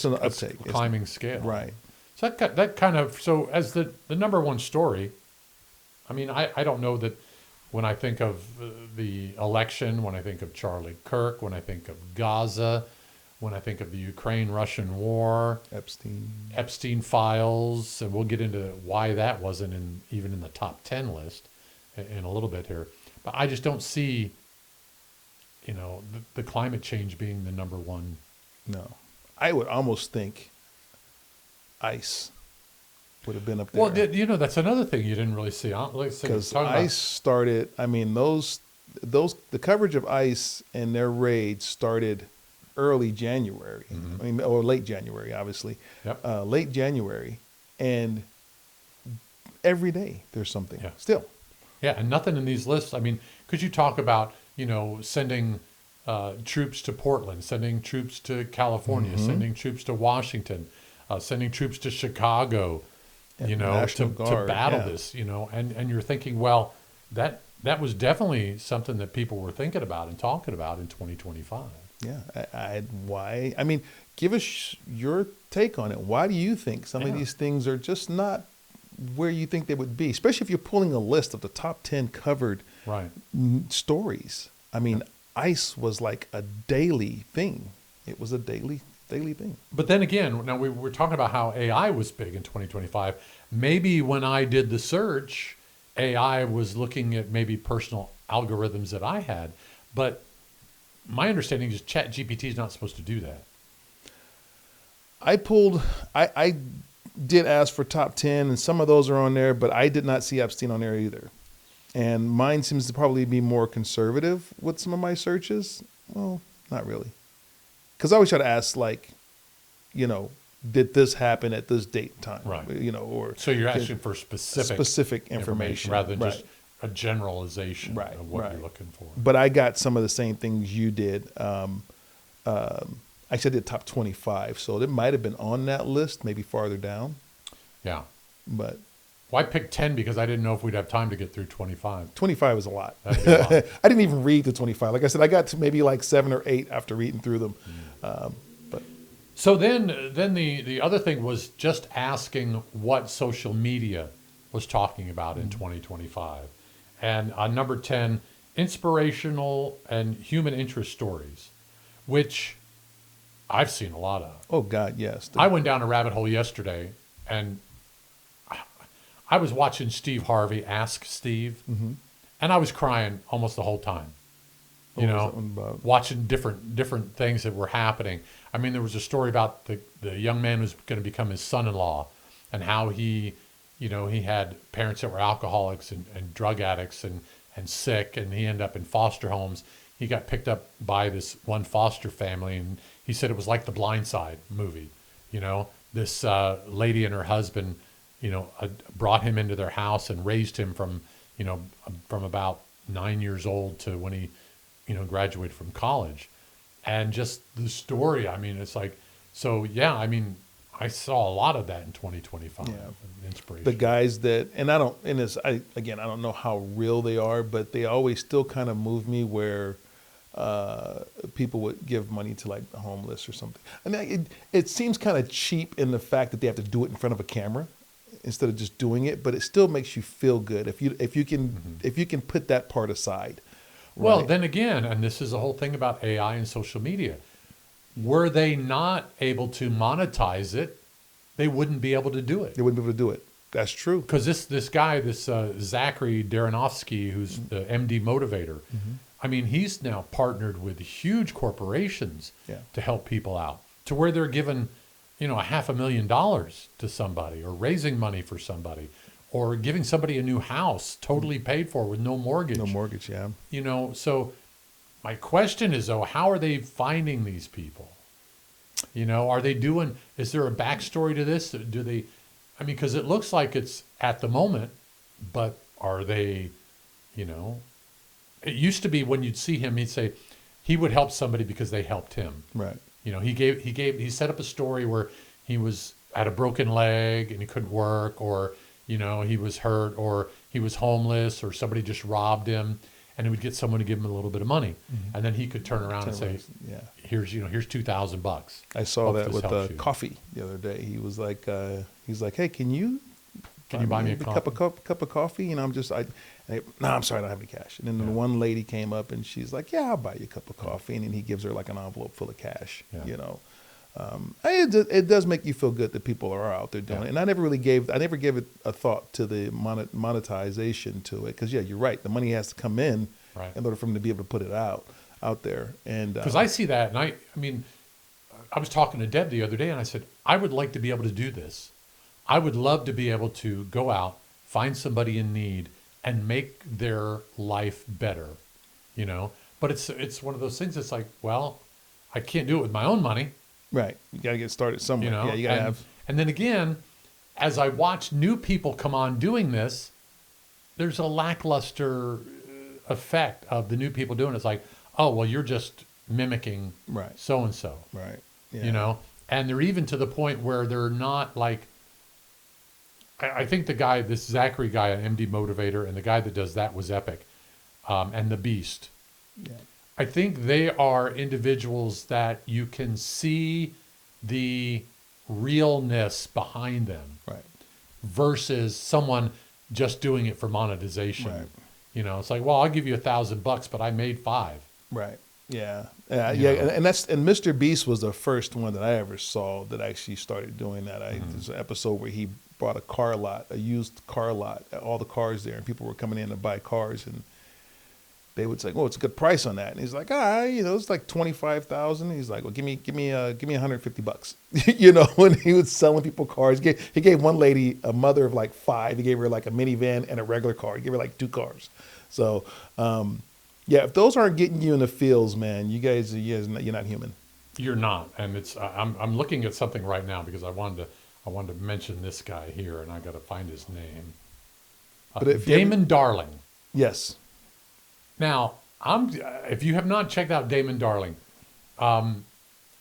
an uptake. It's a climbing scale. Right. So that kind of, so as the number one story, I mean, I don't know that when I think of the election, when I think of Charlie Kirk, when I think of Gaza, when I think of the Ukraine-Russian war, Epstein files, and we'll get into why that wasn't even in the top 10 list in a little bit here. But I just don't see, the climate change being the number one. No. I would almost think ICE would have been up there. Well, that's another thing you didn't really see. Because ICE started, I mean, the coverage of ICE and their raids started early January, Mm-hmm. I mean, or late January, obviously. Yep. Late January, and every day there's something still. Yeah, and nothing in these lists. I mean, could you talk about, sending troops to Portland, sending troops to California, Mm-hmm. sending troops to Washington, sending troops to Chicago, to battle this, and you're thinking, well, that was definitely something that people were thinking about and talking about in 2025. Yeah. Why? I mean, give us your take on it. Why do you think some of these things are just not where you think they would be, especially if you're pulling a list of the top 10 covered stories? I mean, ICE was like a daily thing. It was a daily thing. But then again, now we were talking about how AI was big in 2025. Maybe when I did the search, AI was looking at maybe personal algorithms that I had. But my understanding is ChatGPT is not supposed to do that. I did ask for top 10, and some of those are on there, but I did not see Epstein on there either. And mine seems to probably be more conservative with some of my searches. Well, not really. Because I always try to ask, did this happen at this date and time? Right. Or so you're asking for specific information rather than just a generalization of what you're looking for. But I got some of the same things you did. Actually, I did top 25, so it might have been on that list, maybe farther down. Yeah. But I picked 10 because I didn't know if we'd have time to get through 25. 25 was a lot. That'd be a lot. I didn't even read the 25. Like I said, I got to maybe like 7 or 8 after reading through them. But so then the other thing was just asking what social media was talking about in 2025. And on number 10, inspirational and human interest stories, which I've seen a lot of. Oh, God, yes. I went down a rabbit hole yesterday, and I was watching Steve Harvey, Ask Steve, and I was crying almost the whole time. What was that one about? Watching different things that were happening. I mean, there was a story about the young man who's going to become his son-in-law, and how he had parents that were alcoholics and drug addicts and sick, and he ended up in foster homes. He got picked up by this one foster family, and he said it was like the Blind Side movie. This lady and her husband, brought him into their house and raised him from about 9 years old to when he, graduated from college. And just the story, I mean, it's like, so yeah, I mean, I saw a lot of that in 2025. Yeah. Inspiration. The guys that, and I don't know how real they are, but they always still kind of move me where people would give money to like the homeless or something. I mean, it seems kind of cheap in the fact that they have to do it in front of a camera instead of just doing it, but it still makes you feel good if you can put that part aside. Well, right? then again, and this is the whole thing about AI and social media. Were they not able to monetize it, they wouldn't be able to do it. They wouldn't be able to do it. That's true. Because this guy, Zachary Daranovsky, who's the MD motivator, I mean, he's now partnered with huge corporations to help people out, to where they're giving, $500,000 to somebody, or raising money for somebody, or giving somebody a new house totally paid for with no mortgage. No mortgage, yeah. So my question is, though, how are they finding these people? Are they doing, is there a backstory to this? Do they, because it looks like it's at the moment, but are they, it used to be when you'd see him, he'd say he would help somebody because they helped him. Right. He set up a story where he was had a broken leg and he couldn't work, or, he was hurt, or he was homeless, or somebody just robbed him, and he would get someone to give him a little bit of money. And then he could turn around and say, here's $2,000. I saw that with coffee the other day. He was like, hey, can you buy me a cup of coffee? And I'm sorry, I don't have any cash. And then the one lady came up and she's like, yeah, I'll buy you a cup of coffee. And then he gives her like an envelope full of cash, It does make you feel good that people are out there doing it. And I never gave it a thought to the monetization to it. Cause you're right. The money has to come in order for them to be able to put it out there. And because I see that. And I was talking to Deb the other day and I said, I would like to be able to do this. I would love to be able to go out, find somebody in need, and make their life better, But it's one of those things that's like, well, I can't do it with my own money. Right. You got to get started somewhere. Yeah, you got to have. And then again, as I watch new people come on doing this, there's a lackluster effect of the new people doing it. It's like, oh, well, you're just mimicking so-and-so. Right. Yeah. And they're even to the point where they're not like, I think this Zachary guy, an MD motivator, and the guy that does that was Epic, and the Beast. Yeah. I think they are individuals that you can see the realness behind them, versus someone just doing it for monetization. Right. It's like, well, I'll give you $1,000, but I made $5. Right. Yeah. And Mr. Beast was the first one that I ever saw that actually started doing that. There's an episode where he brought a used car lot, all the cars there, and people were coming in to buy cars, and they would say, "Oh, it's a good price on that." And he's like, it's like $25,000. He's like, "Well, give me $150." When he was selling people cars, he gave one lady, a mother of like 5, he gave her like a minivan and a regular car. He gave her like 2 cars. So, if those aren't getting you in the fields, man, you're not human. You're not, and it's I'm looking at something right now because I wanted to mention this guy here, and I got to find his name. Damon Darling. Yes. Now, if you have not checked out Damon Darling, I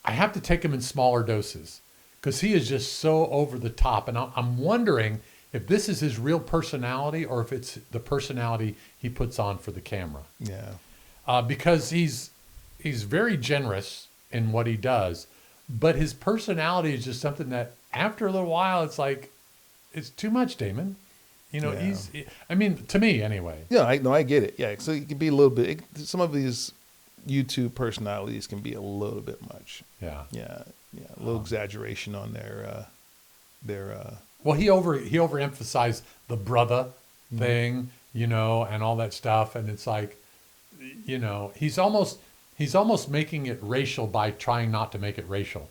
have to take him in smaller doses because he is just so over the top, and I'm wondering if this is his real personality or if it's the personality he puts on for the camera. Yeah. Because he's very generous in what he does, but his personality is just something that after a little while, it's like, it's too much, Damon. To me anyway. Yeah, I get it. Yeah, so it can be a little bit. Some of these YouTube personalities can be a little bit much. Yeah. A little exaggeration on their. Well, he overemphasized the brother thing, and all that stuff, and it's like, he's almost making it racial by trying not to make it racial.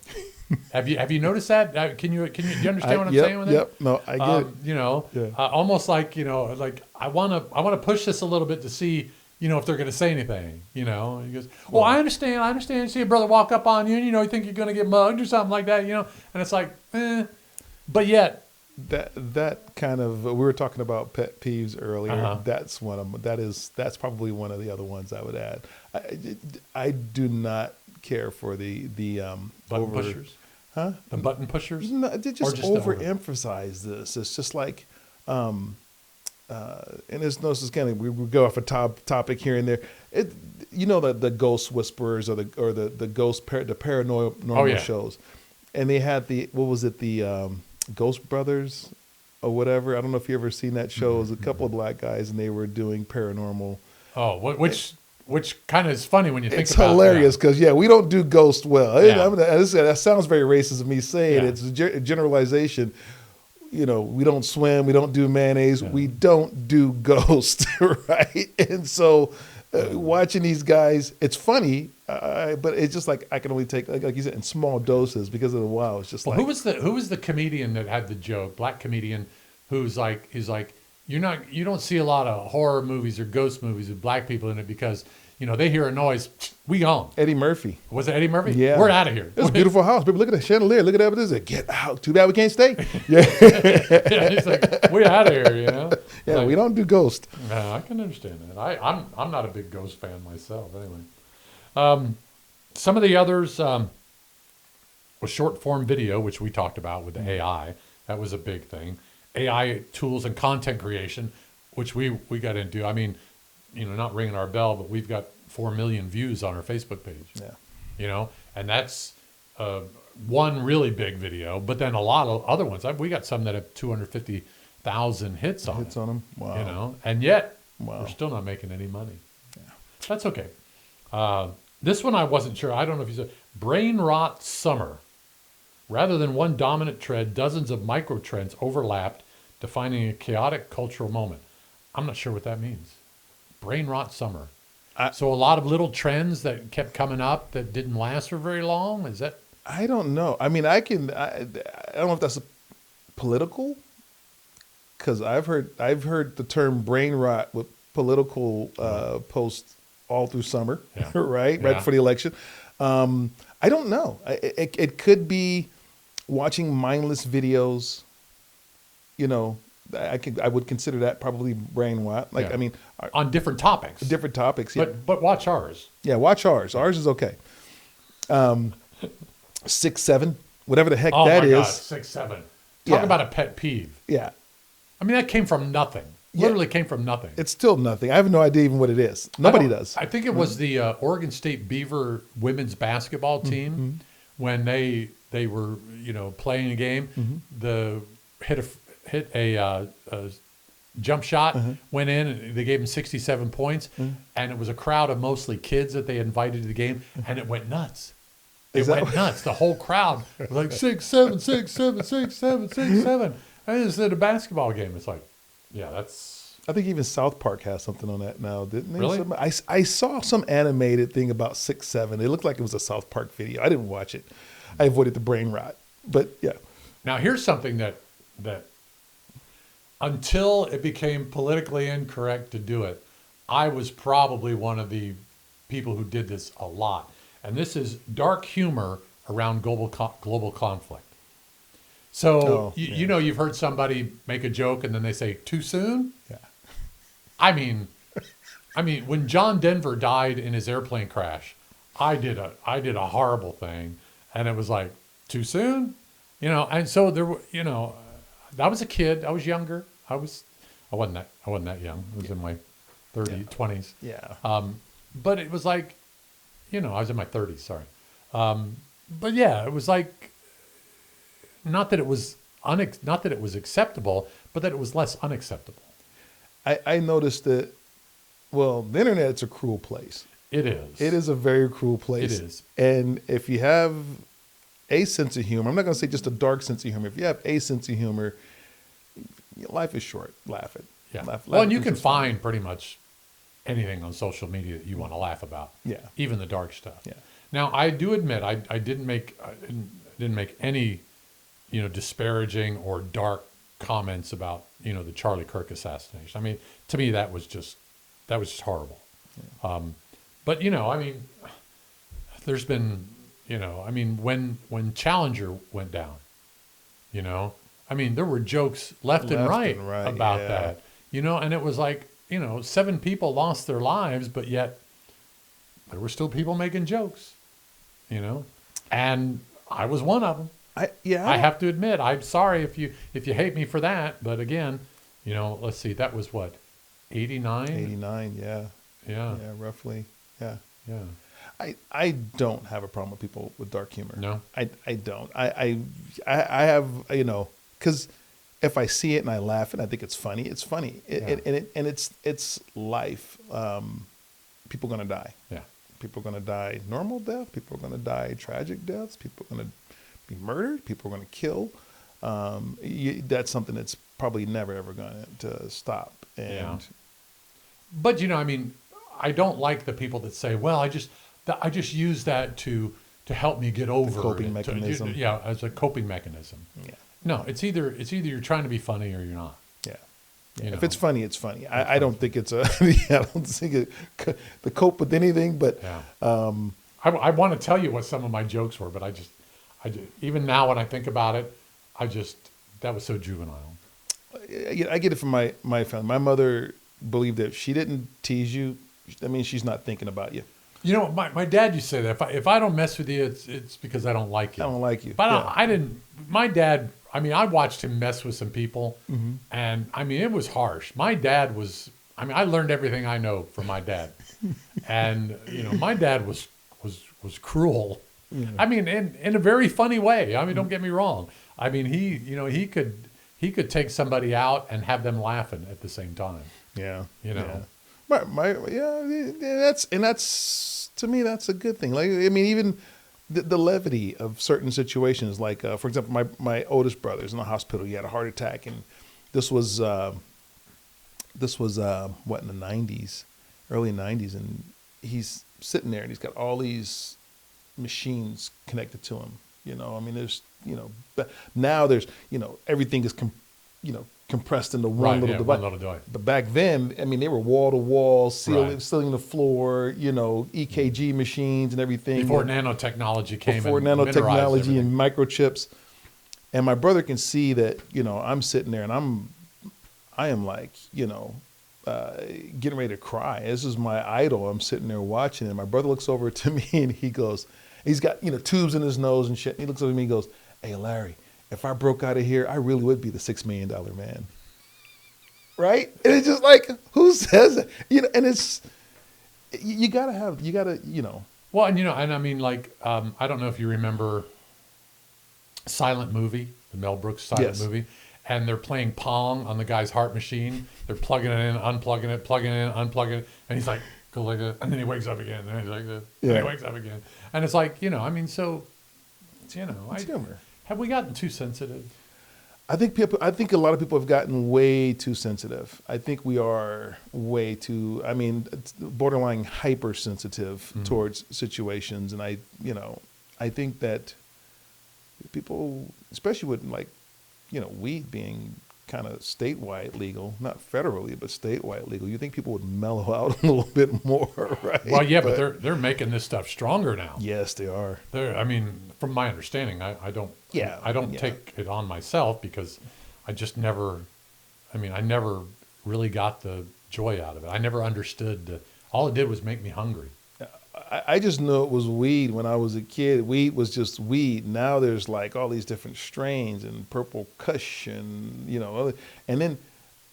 Have you noticed that? Do you understand what I'm saying with that? Yep. No, I get it. Almost like, like I want to push this a little bit to see, if they're going to say anything, He goes, well, I understand. See a brother walk up on you, and, you think you're going to get mugged or something like that, and it's like, but yet. That kind of, we were talking about pet peeves earlier. Uh-huh. That's probably one of the other ones I would add. I do not care for the button pushers. Huh? The button pushers? No, they just overemphasize this. It's just like, and it's no, this kind of, we go off a topic here and there. The ghost whisperers or the paranormal shows, and they had the Ghost Brothers or whatever. I don't know if you ever seen that show. It was a couple of black guys and they were doing paranormal. Oh, which kind of is funny when you think about it. It's hilarious because, we don't do ghosts well. Yeah. That sounds very racist of me saying it's a generalization. we don't swim, we don't do mayonnaise, Yeah. we don't do ghost, right? And so watching these guys, it's funny, but it's just like I can only take, like you said, in small doses because of the wow. It's just Well, like who was the comedian that had the joke? Black comedian he's like you don't see a lot of horror movies or ghost movies with black people in it because they hear a noise, we gone. Eddie Murphy. Was it Eddie Murphy? Yeah, We're out of here. It's a beautiful house. People look at the chandelier. Look at that. This is get out. Too bad we can't stay. Yeah, Yeah, he's like, we're out of here. yeah. Like, We don't do ghost. no, I can understand that. I'm not a big ghost fan myself. Anyway, some of the others was short form video, which we talked about with the AI. That was a big thing. AI tools and content creation, which we got into. I mean, not ringing our bell, but we've got 4 million views on our Facebook page. Yeah. And that's one really big video, but then a lot of other ones. We got some that have 250,000 hits on Hits on them. Wow. and yet Wow. we're still not making any money. Yeah. That's okay. This one I wasn't sure. I don't know if you said brain rot summer. Rather than one dominant trend, dozens of micro trends overlapped, defining a chaotic cultural moment. I'm not sure what that means. Brain rot summer. So a lot of little trends that kept coming up that didn't last for very long. Is that? I don't know. I mean, I don't know if that's political, because I've heard the term brain rot with political posts all through summer, Yeah. right Yeah. before the election. I don't know. It could be watching mindless videos. I would consider that probably brain rot. Like, Yeah. I mean, On different topics. different topics. Yeah, But watch ours. yeah. Watch ours. Ours is okay. 6, 7, whatever the heck Oh that my is. God, 6, 7. Talk Yeah. about a pet peeve. Yeah, I mean, that came from nothing. Yeah. Literally came from nothing. it's still nothing. I have no idea even what it is. Nobody does. I think it was the Oregon State Beaver women's basketball team when they were playing a game. The hit a jump shot, went in, and they gave them 67 points, and it was a crowd of mostly kids that they invited to the game, and it went nuts. It went nuts. The whole crowd was like 6, 7, 6, 7, 6, 7, 6, 7. And it's at a basketball game. It's like, yeah, that's. I think even South Park has something on that now, didn't they? Really? I saw some animated thing about 6, 7. It looked like it was a South Park video. I didn't watch it. I avoided the brain rot. But yeah. Now here's something that until it became politically incorrect to do it, I was probably one of the people who did this a lot. And this is dark humor around global conflict. So you've heard somebody make a joke and then they say too soon. Yeah. I mean, when John Denver died in his airplane crash, I did a horrible thing, and it was like too soon, And so there were, I was a kid. I was younger. I wasn't that young. I was in my 20s. Yeah. But it was like, I was in my 30s. Sorry. But yeah, it was like, not that it was acceptable, but that it was less unacceptable. I noticed that, well, the internet's a cruel place. It is. It is a very cruel place. It is. And if you have a sense of humor, I'm not going to say just a dark sense of humor. If you have a sense of humor, life is short. Laugh it. Yeah. Laugh Well, and you at can this funny. find pretty much anything on social media that you want to laugh about. Yeah. Even the dark stuff. Yeah. Now, I do admit I didn't make any, disparaging or dark comments about, the Charlie Kirk assassination. I mean, to me, that was just horrible. Yeah. But, there's been, when Challenger went down, there were jokes left and right about that, and it was like, 7 people lost their lives, but yet there were still people making jokes, and I was one of them. I have to admit, I'm sorry if you hate me for that, but again, let's see, that was what, 89? 89, yeah. Yeah. Yeah, roughly. Yeah. Yeah. I don't have a problem with people with dark humor. No? I don't. I have, because if I see it and I laugh and I think it's funny, it's funny. It's life. People are going to die. Yeah. People are going to die normal death. People are going to die tragic deaths. People are going to be murdered. People are going to kill. that's something that's probably never ever going to stop. And Yeah. But I mean, I don't like the people that say, "Well, I just use that to help me get over coping it." mechanism. Yeah, as a coping mechanism. yeah, No, it's either you're trying to be funny or you're not. yeah. You If know. it's funny, it's funny. I don't think it's a. I don't think it the cope with anything. But Yeah. I want to tell you what some of my jokes were, but I just even now when I think about it, that was so juvenile. I get it from my family. My mother believed that if she didn't tease you, that means she's not thinking about you. My dad used to say that if I don't mess with you, it's because I don't like you. I don't like you. But Yeah. I didn't. My dad. I mean, I watched him mess with some people, Mm-hmm. and I mean, it was harsh. My dad was. I mean, I learned everything I know from my dad, and my dad was cruel. I mean, in a very funny way. I mean, don't get me wrong. I mean, he could take somebody out and have them laughing at the same time. Yeah. Yeah. That's to me that's a good thing. Like I mean, even the levity of certain situations. Like for example, my oldest brother's in the hospital. He had a heart attack, and this was what, in the '90s, early '90s, and he's sitting there and he's got all these machines connected to him. I mean, there's but now there's everything is compressed into one little device. One little device. But back then, I mean, they were wall to wall, Right. sealing the floor, EKG machines and everything. Before nanotechnology came. Before and miniaturized nanotechnology everything. and microchips. And my brother can see that, I'm sitting there and I am like, getting ready to cry. This is my idol. I'm sitting there watching, and my brother looks over to me and he goes, he's got, tubes in his nose and shit. He looks over at me and goes, "Hey, Larry, if I broke out of here, I really would be the $6 million man." Right? And it's just like, who says it? And it's, you gotta. Well, and I mean, like, I don't know if you remember Silent Movie, the Mel Brooks Silent Yes. Movie, and they're playing Pong on the guy's heart machine. They're plugging it in, unplugging it, plugging it in, unplugging it, and he's like, go like that, and then he wakes up again, and he's like this, and Yeah. he wakes up again, and it's like, I mean, so, It's humor. have we gotten too sensitive? I think a lot of people have gotten way too sensitive. I think we are way too, it's borderline hypersensitive towards situations. And I think that people, especially with weed being kind of statewide legal, not federally, but statewide legal, you think people would mellow out a little bit more, right? Well, yeah, but they're making this stuff stronger now. Yes, they are. I mean, from my understanding, I don't take it on myself because I just never, I never really got the joy out of it. I never understood all it did was make me hungry. I just knew it was weed when I was a kid. Weed was just weed. Now there's like all these different strains and purple kush and and then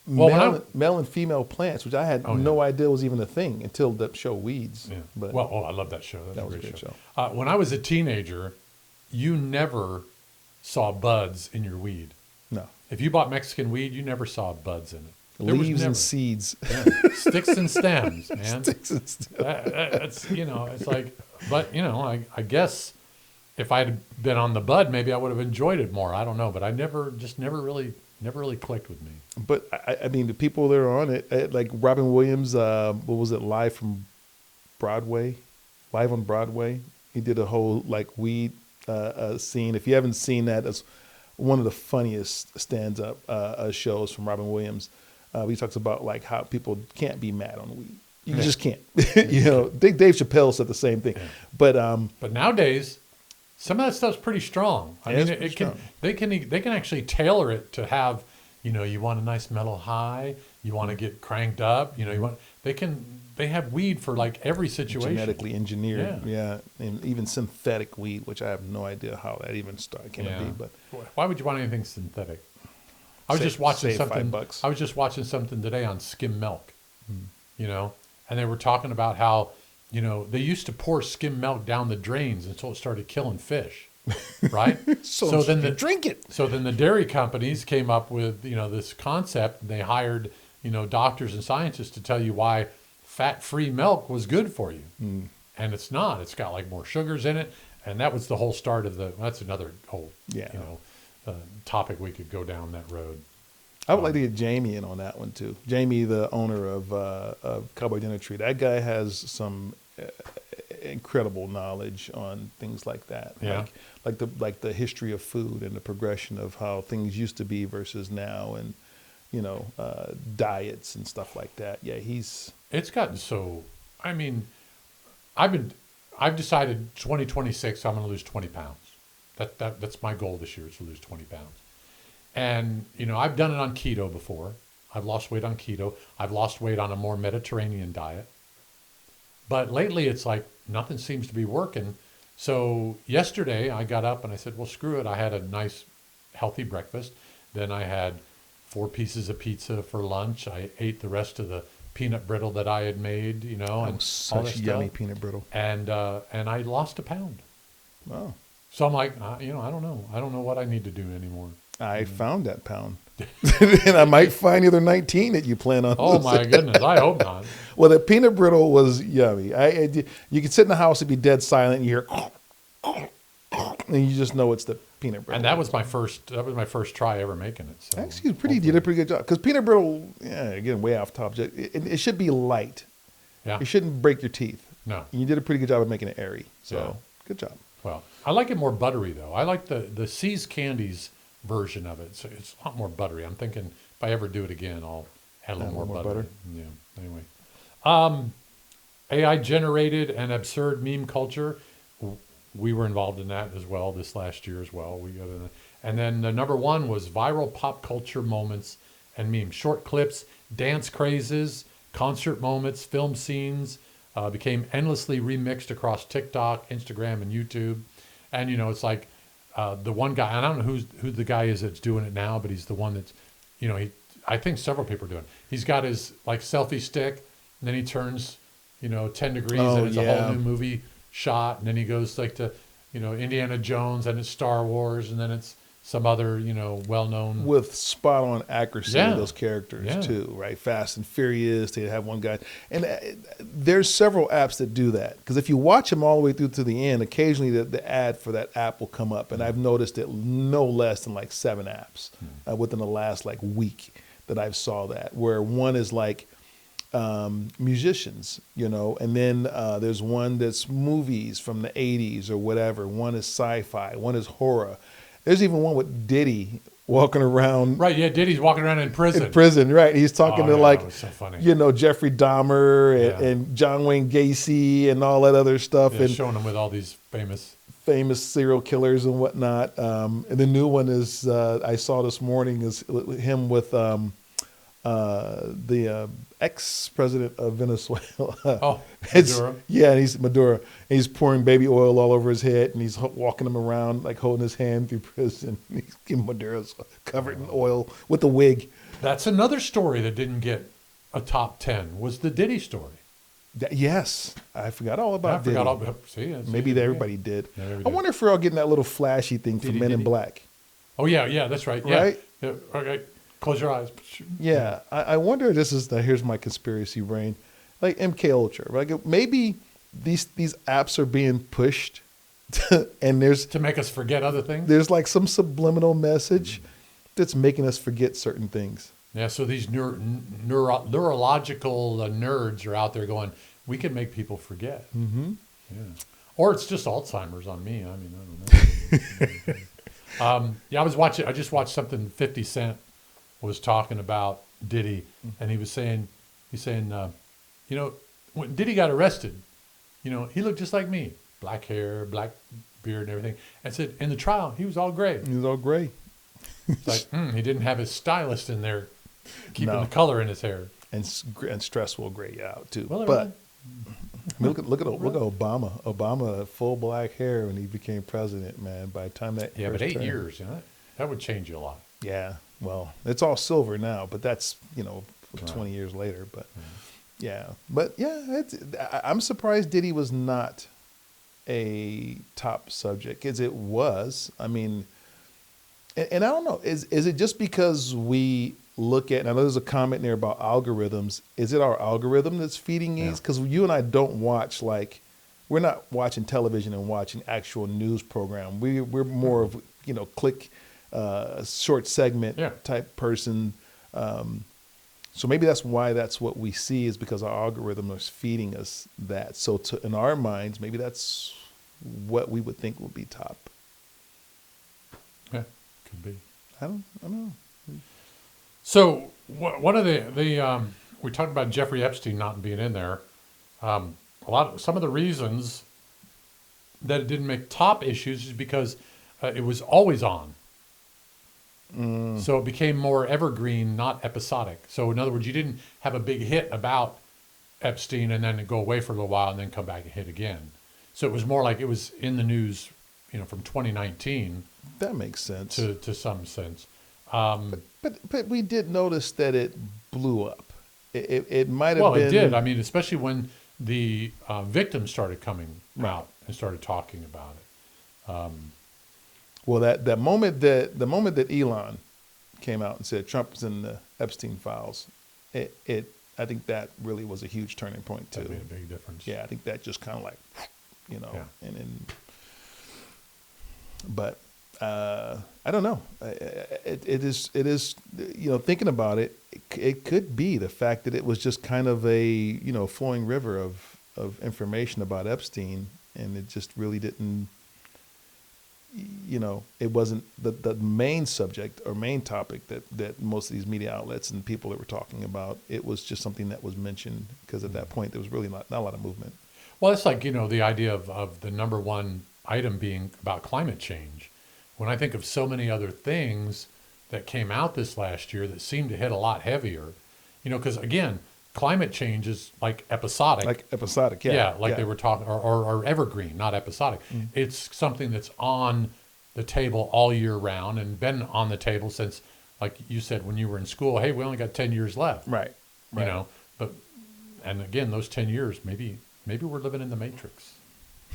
male and female plants, which I had no idea was even a thing until the show Weeds. Yeah. But I love that show. that was a great show. When I was a teenager, you never saw buds in your weed. No. If you bought Mexican weed, you never saw buds in it. There was Leaves never. and seeds. Yeah. Sticks and stems, man. Sticks and stems. That's it's like, but I guess if I'd been on the bud, maybe I would have enjoyed it more. I don't know, but I never really clicked with me. But I mean, the people that are on it, like Robin Williams, what was it, Live on Broadway? He did a whole like weed scene. If you haven't seen that, that's one of the funniest stand-up shows from Robin Williams. He talks about like how people can't be mad on weed. You just can't. Dave Chappelle said the same thing. Yeah. But nowadays, some of that stuff's pretty strong. I mean, they can actually tailor it to have, you want a nice mellow high, you want to get cranked up, they have weed for like every situation. Genetically engineered, yeah, and even synthetic weed, which I have no idea how that even can be. But why would you want anything synthetic? I was just watching something. $5. I was just watching something today on skim milk, and they were talking about how they used to pour skim milk down the drains until it started killing fish, right? so then drink it. So then the dairy companies came up with this concept. And they hired doctors and scientists to tell you why fat-free milk was good for you, and it's not. It's got like more sugars in it, and that was the whole start of that's another whole topic we could go down that road. I would like to get Jamie in on that one too. Jamie, the owner of Cowboy Dinner Tree, that guy has some incredible knowledge on things like that. Yeah. Like the history of food and the progression of how things used to be versus now, and diets and stuff like that. Yeah, It's gotten so. I mean, I've decided 2026 I'm going to lose 20 pounds. That's my goal this year, is to lose 20 pounds. And, I've done it on keto before. I've lost weight on keto. I've lost weight on a more Mediterranean diet. But lately it's like nothing seems to be working. So yesterday I got up and I said, well, screw it. I had a nice, healthy breakfast. Then I had 4 pieces of pizza for lunch. I ate the rest of the peanut brittle that I had made, and such all this yummy stuff. peanut brittle. And I lost a pound. Wow. So I'm like, I don't know. I don't know what I need to do anymore. I found that pound. And I might find the other 19 that you plan on Oh losing. my goodness. I hope not. Well, the peanut brittle was yummy. You could sit in the house and be dead silent and you hear and you just know it's the peanut brittle. And that was my first try ever making it. So Actually, you did a pretty good job. Because peanut brittle, again, way off topic, it should be light. yeah. It shouldn't break your teeth. No. And you did a pretty good job of making it airy. So, Yeah. good job. Well, I like it more buttery though. I like the See's Candies version of it. So it's a lot more buttery. I'm thinking if I ever do it again, I'll add a little more butter. Yeah. Anyway, AI generated and absurd meme culture. We were involved in that as well this last year as well. And then the number one was viral pop culture moments and memes, short clips, dance crazes, concert moments, film scenes. Became endlessly remixed across TikTok, Instagram, and YouTube. And, it's like the one guy, I don't know who the guy is that's doing it now, but he's the one that's, I think several people are doing it. He's got his like selfie stick, and then he turns, 10 degrees, and it's a whole new movie shot. And then he goes like to, Indiana Jones, and it's Star Wars, and then it's some other, well-known. With spot on accuracy Yeah. of those characters Yeah. too, right? Fast and Furious, they have one guy. And there's several apps that do that. Because if you watch them all the way through to the end, occasionally the ad for that app will come up. And I've noticed it no less than like 7 apps within the last like week that I've saw that. Where one is like musicians, and then there's one that's movies from the 80s or whatever. One is sci-fi, one is horror. There's even one with Diddy walking around. Right, yeah, Diddy's walking around in prison. In prison, right. He's talking to that was so funny. Jeffrey Dahmer and, Yeah. and John Wayne Gacy and all that other stuff. Yeah, And showing them with all these famous. serial killers and whatnot. And the new one is, I saw this morning, is him with the ex-president of Venezuela. Oh, It's- Maduro? Yeah, and he's Maduro. And he's pouring baby oil all over his head, and he's walking him around, like holding his hand through prison. He's Maduro's covered in oil with a wig. That's another story that didn't get a top 10, was the Diddy story. Yes, I forgot all I about forgot Diddy. all. See, Maybe everybody did. Yeah, everybody I did. wonder if we're all getting that little flashy thing from Diddy, Men in Diddy. Black. Oh yeah, that's right. Yeah. Right? Yeah. Okay. Close your eyes. Yeah, I wonder if this is here's my conspiracy brain, like MK Ultra. Like maybe these apps are being pushed, and To make us forget other things. there's like some subliminal message that's making us forget certain things. Yeah. So these neurological nerds are out there going, we can make people forget. Mm-hmm. Yeah. Or it's just Alzheimer's on me. I mean, I don't know. Yeah, I just watched something 50 Cent was talking about Diddy, and he's saying, when Diddy got arrested, he looked just like me, black hair, black beard and everything. And said, in the trial, he was all gray. It was all gray. It's like, he didn't have his stylist in there keeping No. the color in his hair. And stress will gray you out too. Well, But I mean, look at Obama. Obama had full black hair when he became president. Man, by the time that yeah, but first 8 term- years, that would change you a lot. Yeah, well, it's all silver now, but that's Right. 20 years later. But I'm surprised Diddy was not a top subject, because it was. I mean, and I don't know, is it just because we look at? And I know there's a comment there about algorithms. Is it our algorithm that's feeding these? Because you and I don't watch we're not watching television and watching actual news program. We're more of click short segment Yeah. type person. So maybe that's why that's what we see, is because our algorithm is feeding us that. So in our minds, maybe that's what we would think would be top. Yeah, could be. I don't know. So one of the we talked about Jeffrey Epstein not being in there. Some of the reasons that it didn't make top issues is because it was always on. So it became more evergreen, not episodic. So in other words, you didn't have a big hit about Epstein and then go away for a little while and then come back and hit again. So it was more like it was in the news, from 2019 That makes sense. to some sense. But we did notice that it blew up. It might have Well, been. it did. I mean, especially when the victims started coming Right. out and started talking about it. Well, the moment that Elon came out and said Trump was in the Epstein files, I think that really was a huge turning point too. That made a big difference. Yeah, I think that just kind of like, Yeah. and then. But I don't know. It is thinking about it, it could be the fact that it was just kind of a flowing river of information about Epstein, and it just really didn't. It wasn't the main subject or main topic that most of these media outlets and people that were talking about. It was just something that was mentioned because at that point there was really not a lot of movement. Well, it's like, the idea of the number one item being about climate change. When I think of so many other things that came out this last year that seemed to hit a lot heavier, because again, climate change is like episodic. Like episodic, yeah. Yeah, like they were talking, or evergreen, not episodic. It's something that's on the table all year round and been on the table since, like you said, when you were in school, hey, we only got 10 years left. Right. And again, those 10 years, maybe we're living in the Matrix.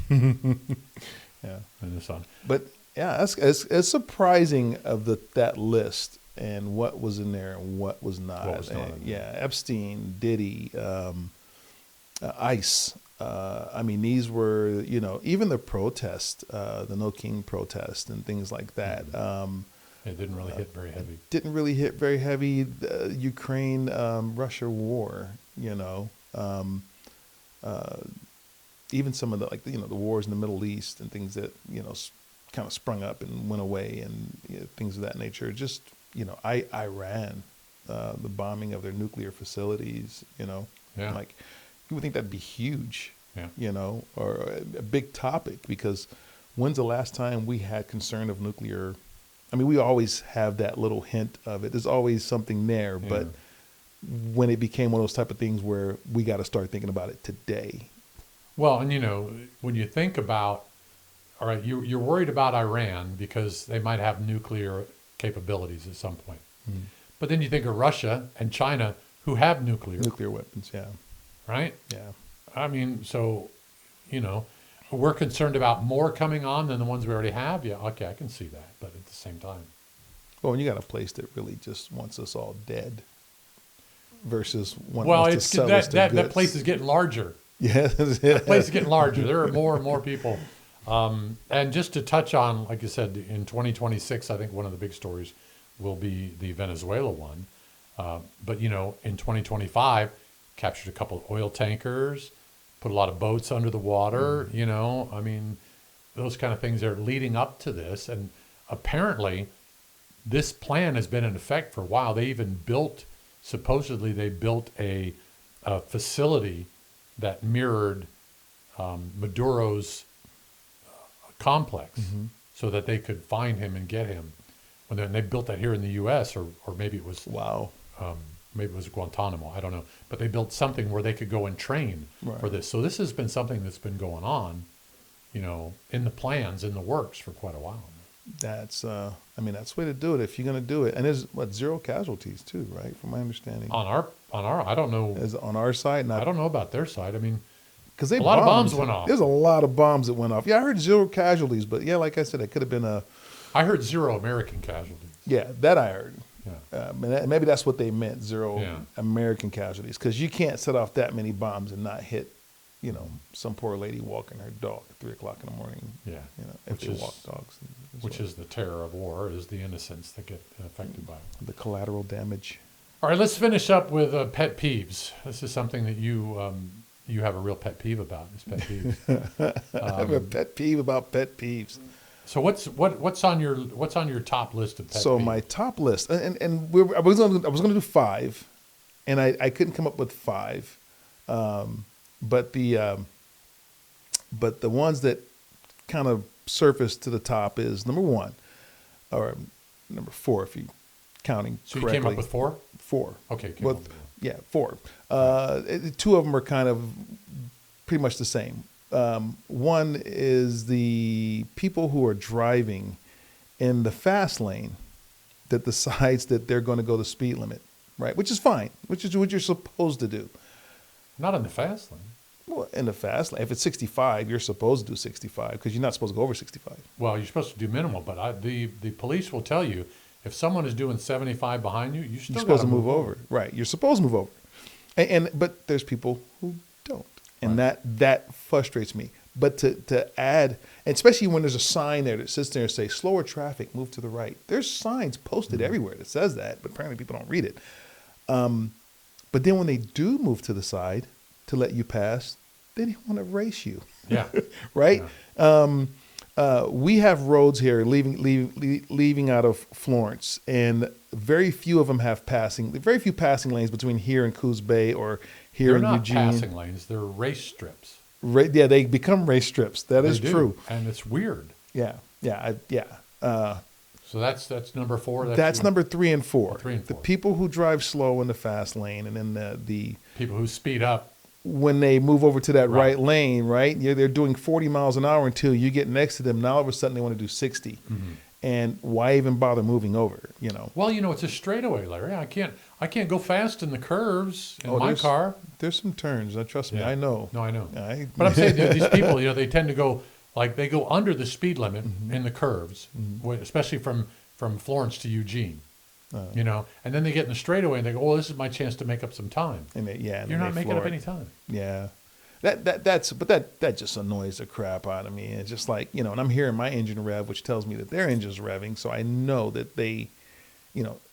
Yeah. In the sun. But yeah, it's surprising of that list and what was in there and what was not. What was not in there. Yeah, Epstein, Diddy, ICE. These were, even the protest, the No King protest and things like that. It didn't really hit very heavy. Didn't really hit very heavy. The Ukraine, Russia war, even some of the the wars in the Middle East and things that kind of sprung up and went away and things of that nature. Just Iran, the bombing of their nuclear facilities. Yeah. Like you would think that'd be huge. Yeah. Or a big topic, because when's the last time we had concern of nuclear? I mean, we always have that little hint of it. There's always something there, Yeah. but when it became one of those type of things where we got to start thinking about it today. Well, and when you think about, all right, you're worried about Iran because they might have nuclear capabilities at some point. But then you think of Russia and China, who have nuclear Weapons, yeah. right? Yeah. I mean, so, we're concerned about more coming on than the ones we already have. Yeah, okay, I can see that. But at the same time, Well, when you got a place that really just wants us all dead versus one well, wants to it's sell us their that goods. place is getting larger. Yes. That place is getting larger. There are more and more people. And just to touch on, like you said, in 2026, I think one of the big stories will be the Venezuela one. But, in 2025, captured a couple of oil tankers, put a lot of boats under the water, those kind of things are leading up to this. And apparently, this plan has been in effect for a while. They even supposedly they built a facility that mirrored Maduro's complex so that they could find him and get him. And they built that here in the U.S., or maybe it was Wow. maybe it was Guantanamo, I don't know. But they built something where they could go and train for this. So this has been something that's been going on, in the plans, in the works for quite a while. That's that's the way to do it if you're going to do it. And there's 0 casualties too, right? From my understanding. On our, I don't know. Is on our side, I don't know about their side. I mean, because a lot of bombs went off. There's a lot of bombs that went off. Yeah, I heard 0 casualties, but yeah, like I said, it could have been I heard 0 American casualties. Yeah, that I heard. Yeah. Maybe that's what they meant, 0 Yeah. American casualties, because you can't set off that many bombs and not hit some poor lady walking her dog at 3 o'clock in the morning. Yeah. If Which they is- walk dogs. Which is the terror of war, is the innocents that get affected by it. the collateral damage. All right, let's finish up with pet peeves. This is something that you have a real pet peeve about. Is pet peeves. I have a pet peeve about pet peeves. So what's on your top list of pet So peeves? my top list, and I was going to do 5, and I couldn't come up with 5, but the ones that kind of surfaced to the top is number 1, or number 4 if you counting So correctly. you came up with 4? 4. Okay, came Well, up with 4. yeah, 4. 2 of them are kind of pretty much the same. One is the people who are driving in the fast lane that decides that they're going to go the speed limit, right? Which is fine, which is what you're supposed to do. Not in the fast lane. Well, in the fast lane, if it's 65, you're supposed to do 65 because you're not supposed to go over 65. Well, you're supposed to do minimal, but the police will tell you if someone is doing 75 behind you, you still You're supposed gotta to move over, right? You're supposed to move over, but there's people who don't, and that frustrates me. But to add, and especially when there's a sign there that sits there and say slower traffic, move to the right. There's signs posted everywhere that says that, but apparently people don't read it. But then when they do move to the side to let you pass, they want to race you. Yeah. Right? Yeah. We have roads here leaving out of Florence, and very few of them have very few passing lanes between here and Coos Bay or here They're in not Eugene. passing lanes, they're race strips. Yeah, they become race strips. That is They do, true. and it's weird. Yeah. So that's number 4. That's number 3 and 4. 3 and The 4. people who drive slow in the fast lane, and then the People who speed up. when they move over to that Right. right lane, right? They're doing 40 miles an hour until you get next to them. Now all of a sudden they want to do 60. And why even bother moving over, Well, it's a straightaway, Larry. I can't go fast in the curves in my there's- car. There's some turns. Trust me, Yeah. I know. No, I know. I- But I'm saying these people, they tend to go they go under the speed limit in the curves, especially from Florence to Eugene. And then they get in the straightaway and they go, "Oh, this is my chance to make up some time." And and You're then not they making floor up it. any time. Yeah. That just annoys the crap out of me. It's just like, and I'm hearing my engine rev, which tells me that their engine's revving. So I know that they,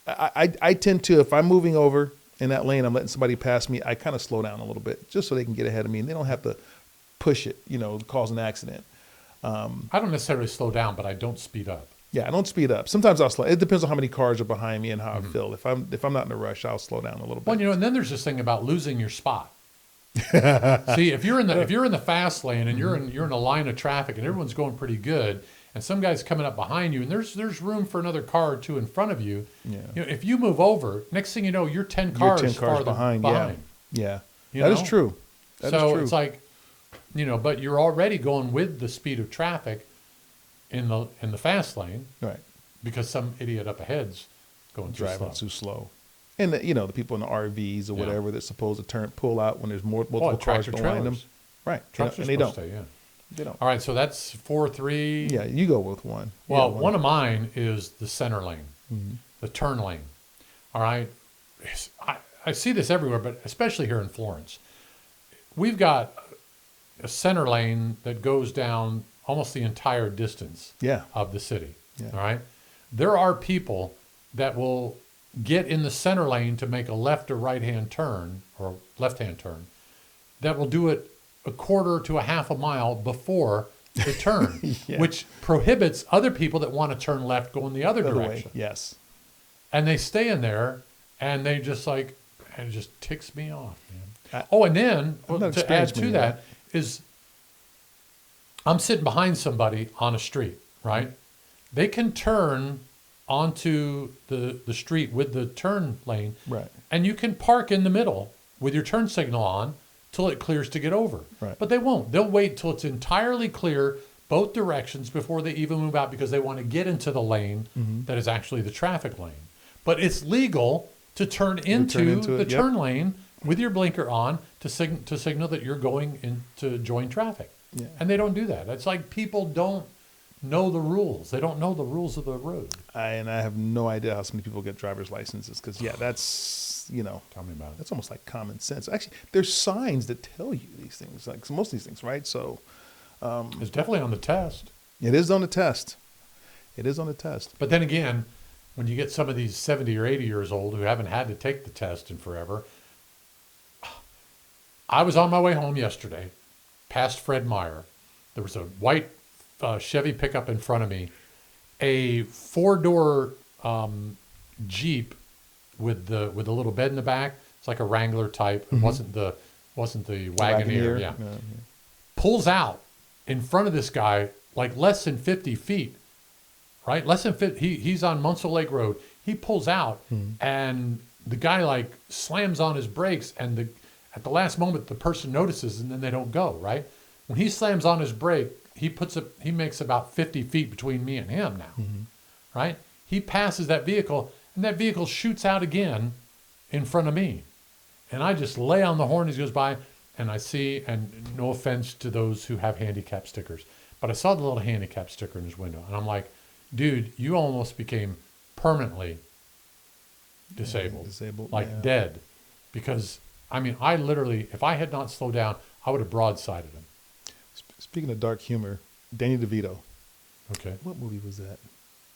I tend to, if I'm moving over in that lane, I'm letting somebody pass me, I kind of slow down a little bit just so they can get ahead of me and they don't have to push it, cause an accident. I don't necessarily slow down, but I don't speed up. Yeah, I don't speed up. Sometimes I'll slow. It depends on how many cars are behind me and how I feel. If I'm not in a rush, I'll slow down a little bit. Well, and then there's this thing about losing your spot. See, if you're in the fast lane and you're in a line of traffic and everyone's going pretty good, and some guy's coming up behind you, and there's room for another car or two in front of you. Yeah. If you move over, next thing you know, you're 10 cars, You're 10 cars farther behind. Yeah. You That is know? true. That is So true. it's like, but you're already going with the speed of traffic in the fast lane Right. because some idiot up ahead's going too Driving slow. too slow. And the people in the RVs or Yeah. whatever that's supposed to pull out when there's multiple cars tractor behind them. trailers. Right. Trucks and are they don't. supposed to, yeah. They don't. All right, so that's 4-3. Yeah, you go with one. Well, Yeah, one of mine is the center lane, Mm-hmm. the turn lane. All right. I see this everywhere, but especially here in Florence. We've got a center lane that goes down almost the entire distance Yeah. of the city. Yeah. All right. There are people that will get in the center lane to make a left or right-hand turn or left-hand turn that will do it a quarter to a half a mile before the turn, Yeah. which prohibits other people that want to turn left going the other The other way. direction. Yes. And they stay in there and they just and it just ticks me off, man. I- And then I've not to add experienced to many of that is I'm sitting behind somebody on a street, right? They can turn onto the street with the turn lane. Right. And you can park in the middle with your turn signal on till it clears to get over. Right. But they won't. They'll wait till it's entirely clear both directions before they even move out because they want to get into the lane that is actually the traffic lane. But it's legal to turn into into the it, yep. turn lane with your blinker on to signal that you're going in to join traffic. Yeah. And they don't do that. It's like people don't know the rules. They don't know the rules of the road. And I have no idea how so many people get driver's licenses because, that's that's, you know, Tell me about it. that's almost like common sense. Actually, there's signs that tell you these things, like most of these things, right? So It's definitely on the test. it is on the test. It is on the test. But then again, when you get some of these 70 or 80 years old who haven't had to take the test in forever, I was on my way home yesterday, past Fred Meyer. There was a white Chevy pickup in front of me, a four-door Jeep with the little bed in the back. It's like a Wrangler type. It wasn't the Wagoneer. Yeah. Pulls out in front of this guy like less than 50 feet. Right, less than 50. He's on Munsell Lake Road. He pulls out, and the guy like slams on his brakes, and at the last moment the person notices, and then they don't go. Right, when he slams on his brake, he makes about 50 feet between me and him now. Right, he passes that vehicle, and that vehicle shoots out again in front of me, and I just lay on the horn as he goes by, and I see, and no offense to those who have handicap stickers, but I saw the little handicap sticker in his window, and I'm like, dude, you almost became permanently disabled, like dead. Because, I mean, I literally, if I had not slowed down, I would have broadsided him. Speaking of dark humor, Danny DeVito. Okay. What movie was that?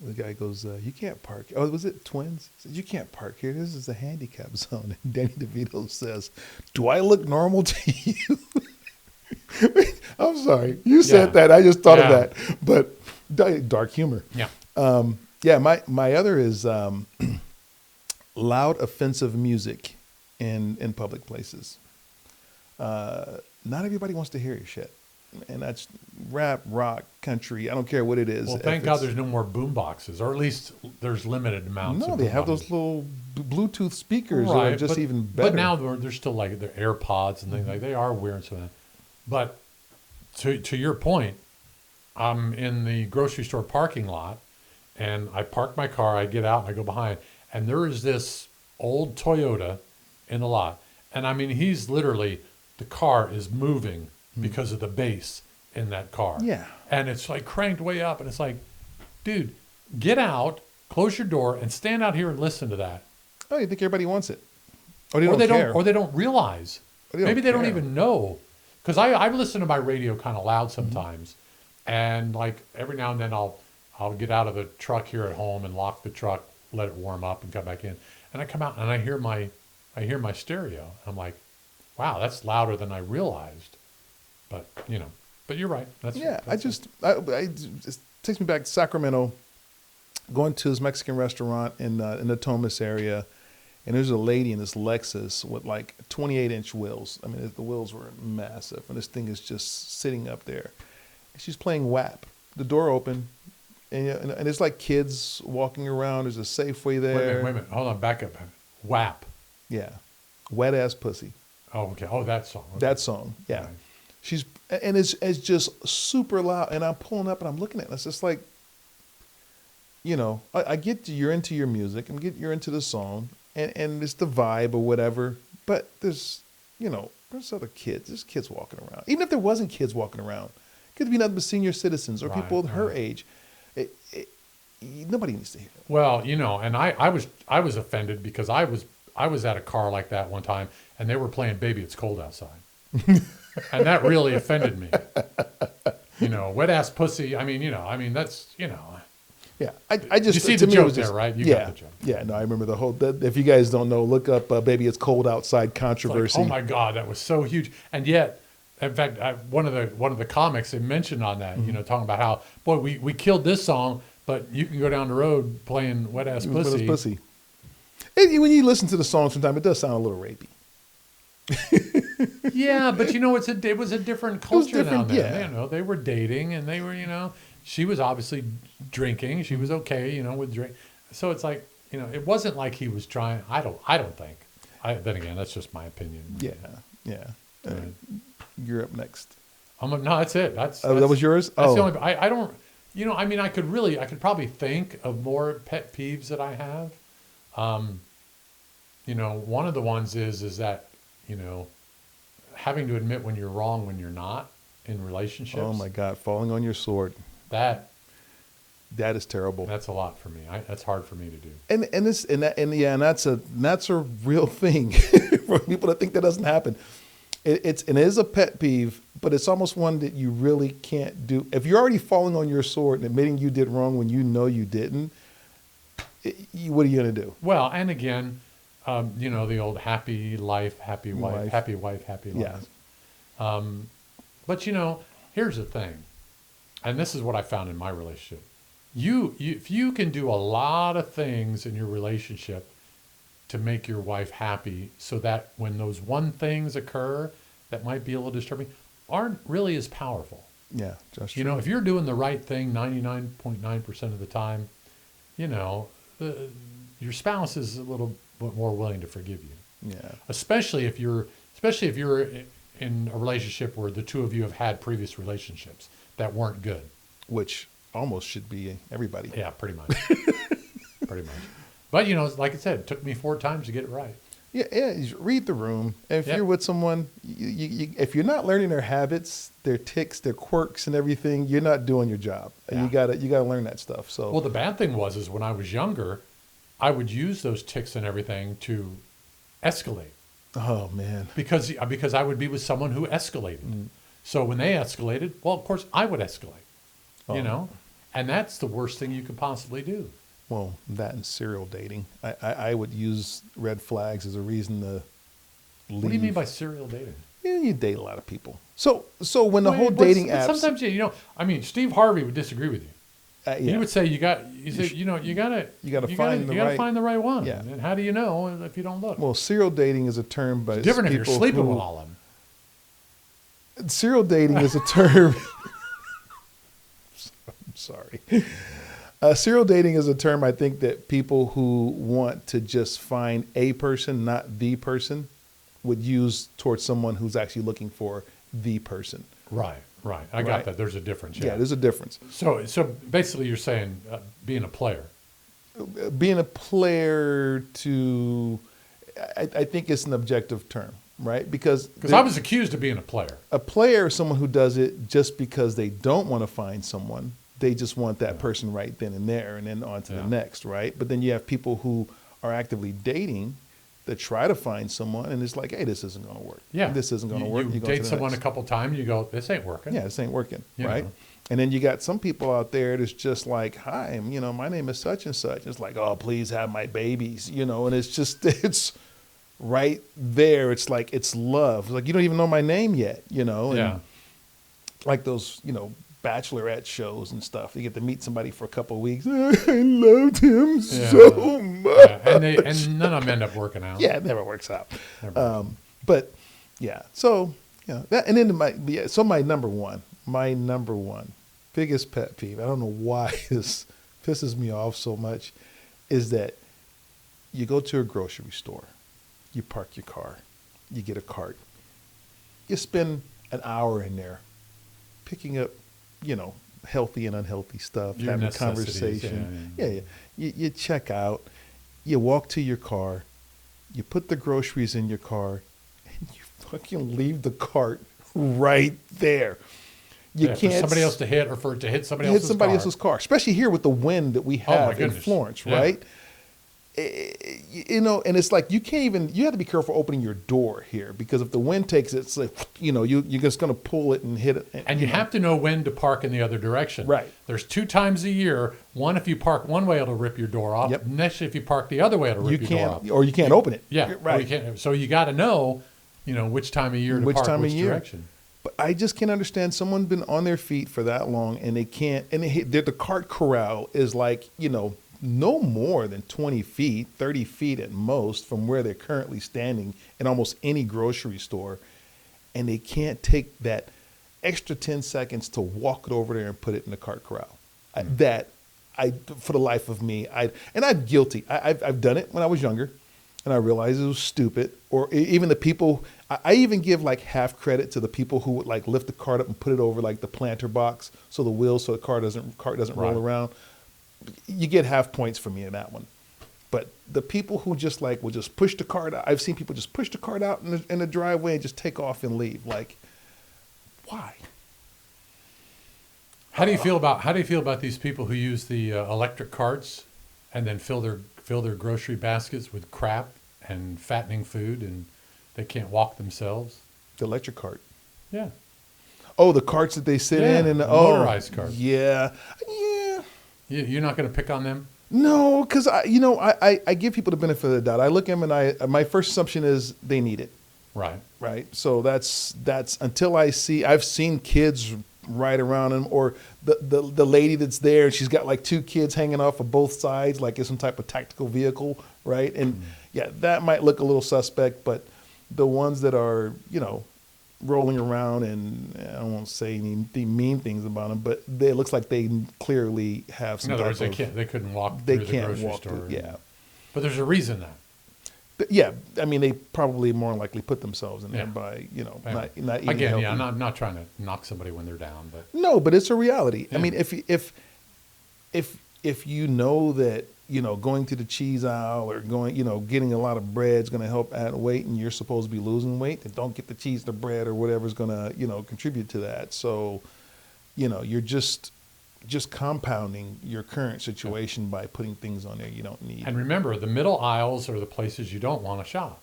The guy goes, you can't park. Oh, was it Twins? He said, you can't park here. This is a handicap zone. And Danny DeVito says, do I look normal to you? I'm sorry. You said that. I just thought of that. But dark humor. Yeah. My other is loud, offensive music in public places. Not everybody wants to hear your shit. And that's rap, rock, country. I don't care what it is. Well, thank God there's no more boom boxes, or at least there's limited amounts. No, of they boom have boxes. those little Bluetooth speakers that Right, are just even better. But now they're still like they're AirPods and things like they are weird. So, but to your point, I'm in the grocery store parking lot, and I park my car. I get out and I go behind, and there is this old Toyota in the lot, and I mean he's literally the car is moving because of the bass in that car. Yeah. And it's like cranked way up, and it's like, dude, get out, close your door, and stand out here and listen to that. Oh, you think everybody wants it? Or they don't realize. Maybe they don't even know. Because I listen to my radio kind of loud sometimes, and like every now and then I'll get out of the truck here at home and lock the truck, let it warm up, and come back in. And I come out and I hear my stereo. I'm like, wow, that's louder than I realized. But but you're right. It just takes me back to Sacramento, going to this Mexican restaurant in the Thomas area, and there's a lady in this Lexus with like 28-inch wheels. I mean, the wheels were massive, and this thing is just sitting up there. And she's playing WAP. The door open, and it's like kids walking around. There's a Safeway there. Wait a minute. Hold on. Back up. WAP. Yeah, Wet Ass Pussy. Oh, okay. Oh, that song. Okay. That song. Yeah. Right. It's just super loud, and I'm pulling up and I'm looking at it. And it's just like, I get you're into your music, you're into the song, and it's the vibe or whatever. But there's other kids. There's kids walking around. Even if there wasn't kids walking around, could be nothing but senior citizens or people her age. Nobody needs to hear it. Well, and I was offended because I was at a car like that one time, and they were playing "Baby It's Cold Outside." And that really offended me. Wet ass pussy. I mean, that's. Yeah, I just you see the joke there, right? You got the joke. Yeah, no, I remember the whole. If you guys don't know, look up "Baby It's Cold Outside" controversy. Like, oh my God, that was so huge. And yet, in fact, one of the comics they mentioned on that, talking about how we killed this song, but you can go down the road playing "Wet Ass Pussy." Wet Ass Pussy. And when you listen to the song, sometimes it does sound a little rapey. Yeah, but it was a different culture down there. Yeah. They were dating, and they were, she was obviously drinking. She was okay, with drink. So it's like, it wasn't like he was trying. I don't think. Then again, that's just my opinion. Yeah. You're up next. No, that's it. That was yours. That's the only. I don't. I could probably think of more pet peeves that I have. One of the ones is that, having to admit when you're wrong when you're not in relationships. Oh my God, falling on your sword. That That is terrible. That's a lot for me. That's hard for me to do. And that's a real thing for people that think that doesn't happen. It is a pet peeve, but it's almost one that you really can't do. If you're already falling on your sword and admitting you did wrong when you know you didn't, what are you going to do? Well, and again, the old happy life, happy wife, happy wife, happy life. Yeah. But here's the thing, and this is what I found in my relationship. If you can do a lot of things in your relationship to make your wife happy, so that when those one things occur that might be a little disturbing, aren't really as powerful. Yeah, just true. If you're doing the right thing 99.9% of the time, your spouse is a little bit more willing to forgive you. Yeah. Especially if you're in a relationship where the two of you have had previous relationships that weren't good. Which almost should be everybody. Yeah, pretty much. Pretty much. But, like I said, it took me 4 times to get it right. Yeah. You read the room. And if you're with someone, if you're not learning their habits, their tics, their quirks, and everything, you're not doing your job. And you gotta learn that stuff. So well, the bad thing is when I was younger, I would use those tics and everything to escalate. Oh man. Because I would be with someone who escalated. Mm. So when they escalated, well, of course I would escalate. And that's the worst thing you could possibly do. Well, that and serial dating. I would use red flags as a reason to leave. What do you mean by serial dating? Yeah, you date a lot of people. So when the whole dating apps. Sometimes Steve Harvey would disagree with you. Yeah. He would say you gotta find the right one. Yeah. And how do you know if you don't look? Well, serial dating is a term by it's different if you're sleeping with all of them. Serial dating is a term. I'm sorry. Serial dating is a term I think that people who want to just find a person, not the person, would use towards someone who's actually looking for the person. Right. I got that. There's a difference. Yeah, there's a difference. So basically you're saying being a player. Being a player I think it's an objective term, right? Because I was accused of being a player. A player is someone who does it just because they don't want to find someone. They just want that person right then and there and then on to the next, right? But then you have people who are actively dating that try to find someone and it's like, hey, this isn't going to work. Yeah. This isn't going to work. You date someone a couple times, you go, this ain't working. Yeah, this ain't working, right? And then you got some people out there that's just like, hi, my name is such and such. It's like, oh, please have my babies, and it's right there. It's like, it's love. It's like, you don't even know my name yet, And like those, bachelorette shows and stuff. You get to meet somebody for a couple of weeks. I loved him so much. Yeah. And none of them end up working out. Yeah, it never works out. But yeah, so that, and then my number one biggest pet peeve, I don't know why this pisses me off so much, is that you go to a grocery store, you park your car, you get a cart, you spend an hour in there picking up healthy and unhealthy stuff, having a conversation. Yeah. You check out, you walk to your car, you put the groceries in your car, and you fucking leave the cart right there. You can't for somebody else to hit or for it to hit somebody else's car. Especially here with the wind that we have in Florence, right? And it's like you have to be careful opening your door here because if the wind takes it, it's like, you're just going to pull it and hit it. And you have to know when to park in the other direction. Right. There's 2 times a year. One, if you park one way, it'll rip your door off. Yep. Next, if you park the other way, it'll rip your door off. Or you can't open it. Yeah. Right. So you got to know, which time of year to park which direction. But I just can't understand someone's been on their feet for that long and they can't, and the cart corral is like, no more than 20 feet, 30 feet at most from where they're currently standing in almost any grocery store. And they can't take that extra 10 seconds to walk it over there and put it in the cart corral. For the life of me, and I'm guilty. I've done it when I was younger and I realized it was stupid. Or even the people, I even give like half credit to the people who would like lift the cart up and put it over like the planter box so the cart doesn't roll around. You get half points for me in that one. But the people who just like will just push the cart out, I've seen people just push the cart out in the driveway and just take off and leave. Like, why? How do you feel about these people who use the electric carts and then fill their grocery baskets with crap and fattening food, and they can't walk themselves? The electric cart. Yeah. Oh, the carts that they sit in, and the motorized carts. Yeah. You're not going to pick on them? No, because I give people the benefit of the doubt. I look at them and my first assumption is they need it. Right. So that's until I've seen kids ride around them, or the lady that's there, she's got like two kids hanging off of both sides, like it's some type of tactical vehicle, right? And yeah, that might look a little suspect, but the ones that are, rolling around, and I won't say any mean things about them, but it looks like they clearly have some. In other words, they couldn't walk through the grocery store. Yeah. But there's a reason that. Yeah, I mean, they probably more likely put themselves in there by, not eating Again, healthy. I'm not trying to knock somebody when they're down, but No, but it's a reality. Yeah. I mean, if you know that, going to the cheese aisle or getting a lot of bread is going to help add weight, and you're supposed to be losing weight, then don't get the cheese, the bread, or whatever's going to, contribute to that. So, you're just compounding your current situation by putting things on there you don't need. And remember, the middle aisles are the places you don't want to shop.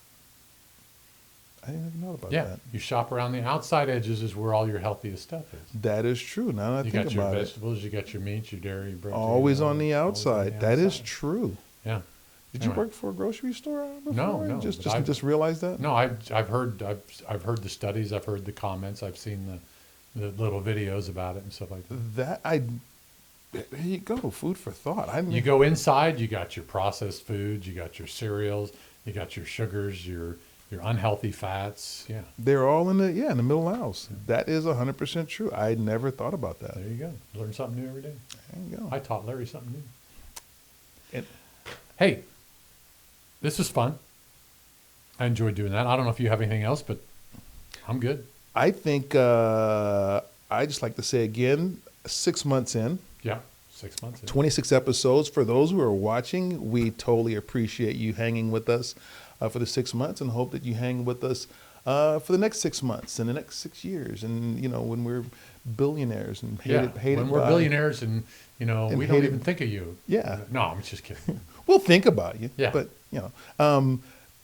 I didn't even know about Yeah, that. you shop around the outside edges is where all your healthiest stuff is. That is true. Now that I You think got your about it. vegetables, you got your meats, your dairy, your protein. Always on the always on outside. the That is outside. true. Yeah. Did you Anyway. work for a grocery store before? No, Just realized that? No, I've heard the studies, I've heard the comments, I've seen the little videos about it and stuff like that. There you go. Food for thought. You go inside, you got your processed foods, you got your cereals, you got your sugars, your unhealthy fats. Yeah, They're all in the middle aisles. That is 100% true. I never thought about that. there you go. Learn something new every day. There you go. I taught Larry something new. And- Hey, this was fun. I enjoyed doing that. I don't know if you have anything else, but I'm good. I think I just like to say again, 6 months in, Yeah, 6 months. 26 episodes. For those who are watching, we totally appreciate you hanging with us for the 6 months, and hope that you hang with us for the next 6 months and the next 6 years. And when we're billionaires and hated when we're by- billionaires and we don't hated- even think of you. Yeah. No, I'm just kidding. We'll think about you. Yeah. But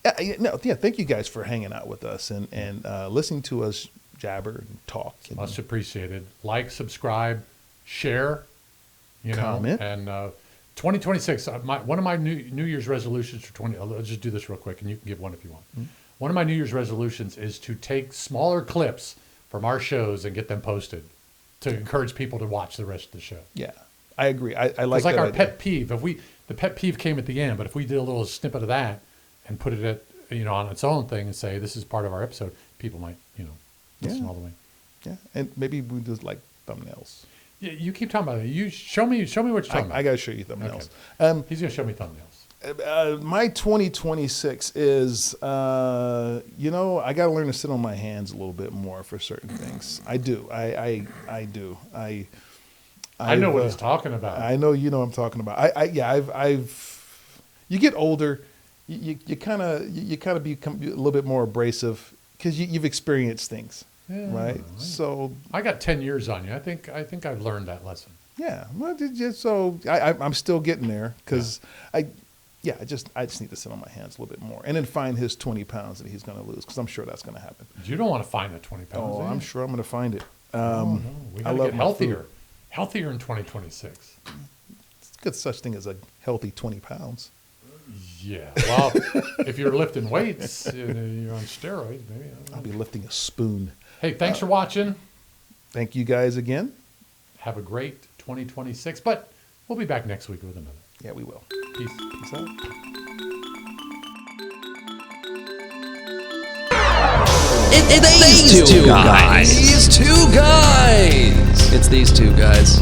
thank you guys for hanging out with us and listening to us jabber and talk. And Much appreciated. Like, subscribe, share, Comment. and 2026. One of my New Year's resolutions for Let's just do this real quick, and you can give one if you want. Mm-hmm. One of my New Year's resolutions is to take smaller clips from our shows and get them posted to encourage people to watch the rest of the show. Yeah, I agree. I like It's like that our idea. pet peeve. The pet peeve came at the end, but if we did a little snippet of that and put it at on its own thing and say this is part of our episode, people might listen Yeah. all the way. Yeah, and maybe we just like thumbnails. Yeah, you keep talking about it. You show me what you're talking about. I got to show you thumbnails. He's gonna show me thumbnails. My 2026 is, I got to learn to sit on my hands a little bit more for certain things. I do. I do. I know what I've, he's talking about. I know you know what I'm talking about. You get older, you kind of become a little bit more abrasive because you've experienced things, Yeah, right? So I got 10 years on you. I think I've learned that lesson. yeah, well, I'm still getting there because I just need to sit on my hands a little bit more and then find his 20 pounds that he's going to lose because I'm sure that's going to happen. You don't want to find that 20 pounds. Oh, do you? I'm sure I'm going to find it. No, we I gotta love get my healthier. food. Healthier in 2026. It's good such thing as a healthy 20 pounds. Yeah. Well, if you're lifting weights, you're on steroids, maybe. I don't know. I'll be lifting a spoon. Hey, thanks for watching. Thank you guys again. Have a great 2026. But we'll be back next week with another. Yeah, we will. Peace. Peace out. It's these two guys. These two guys. It's these two guys.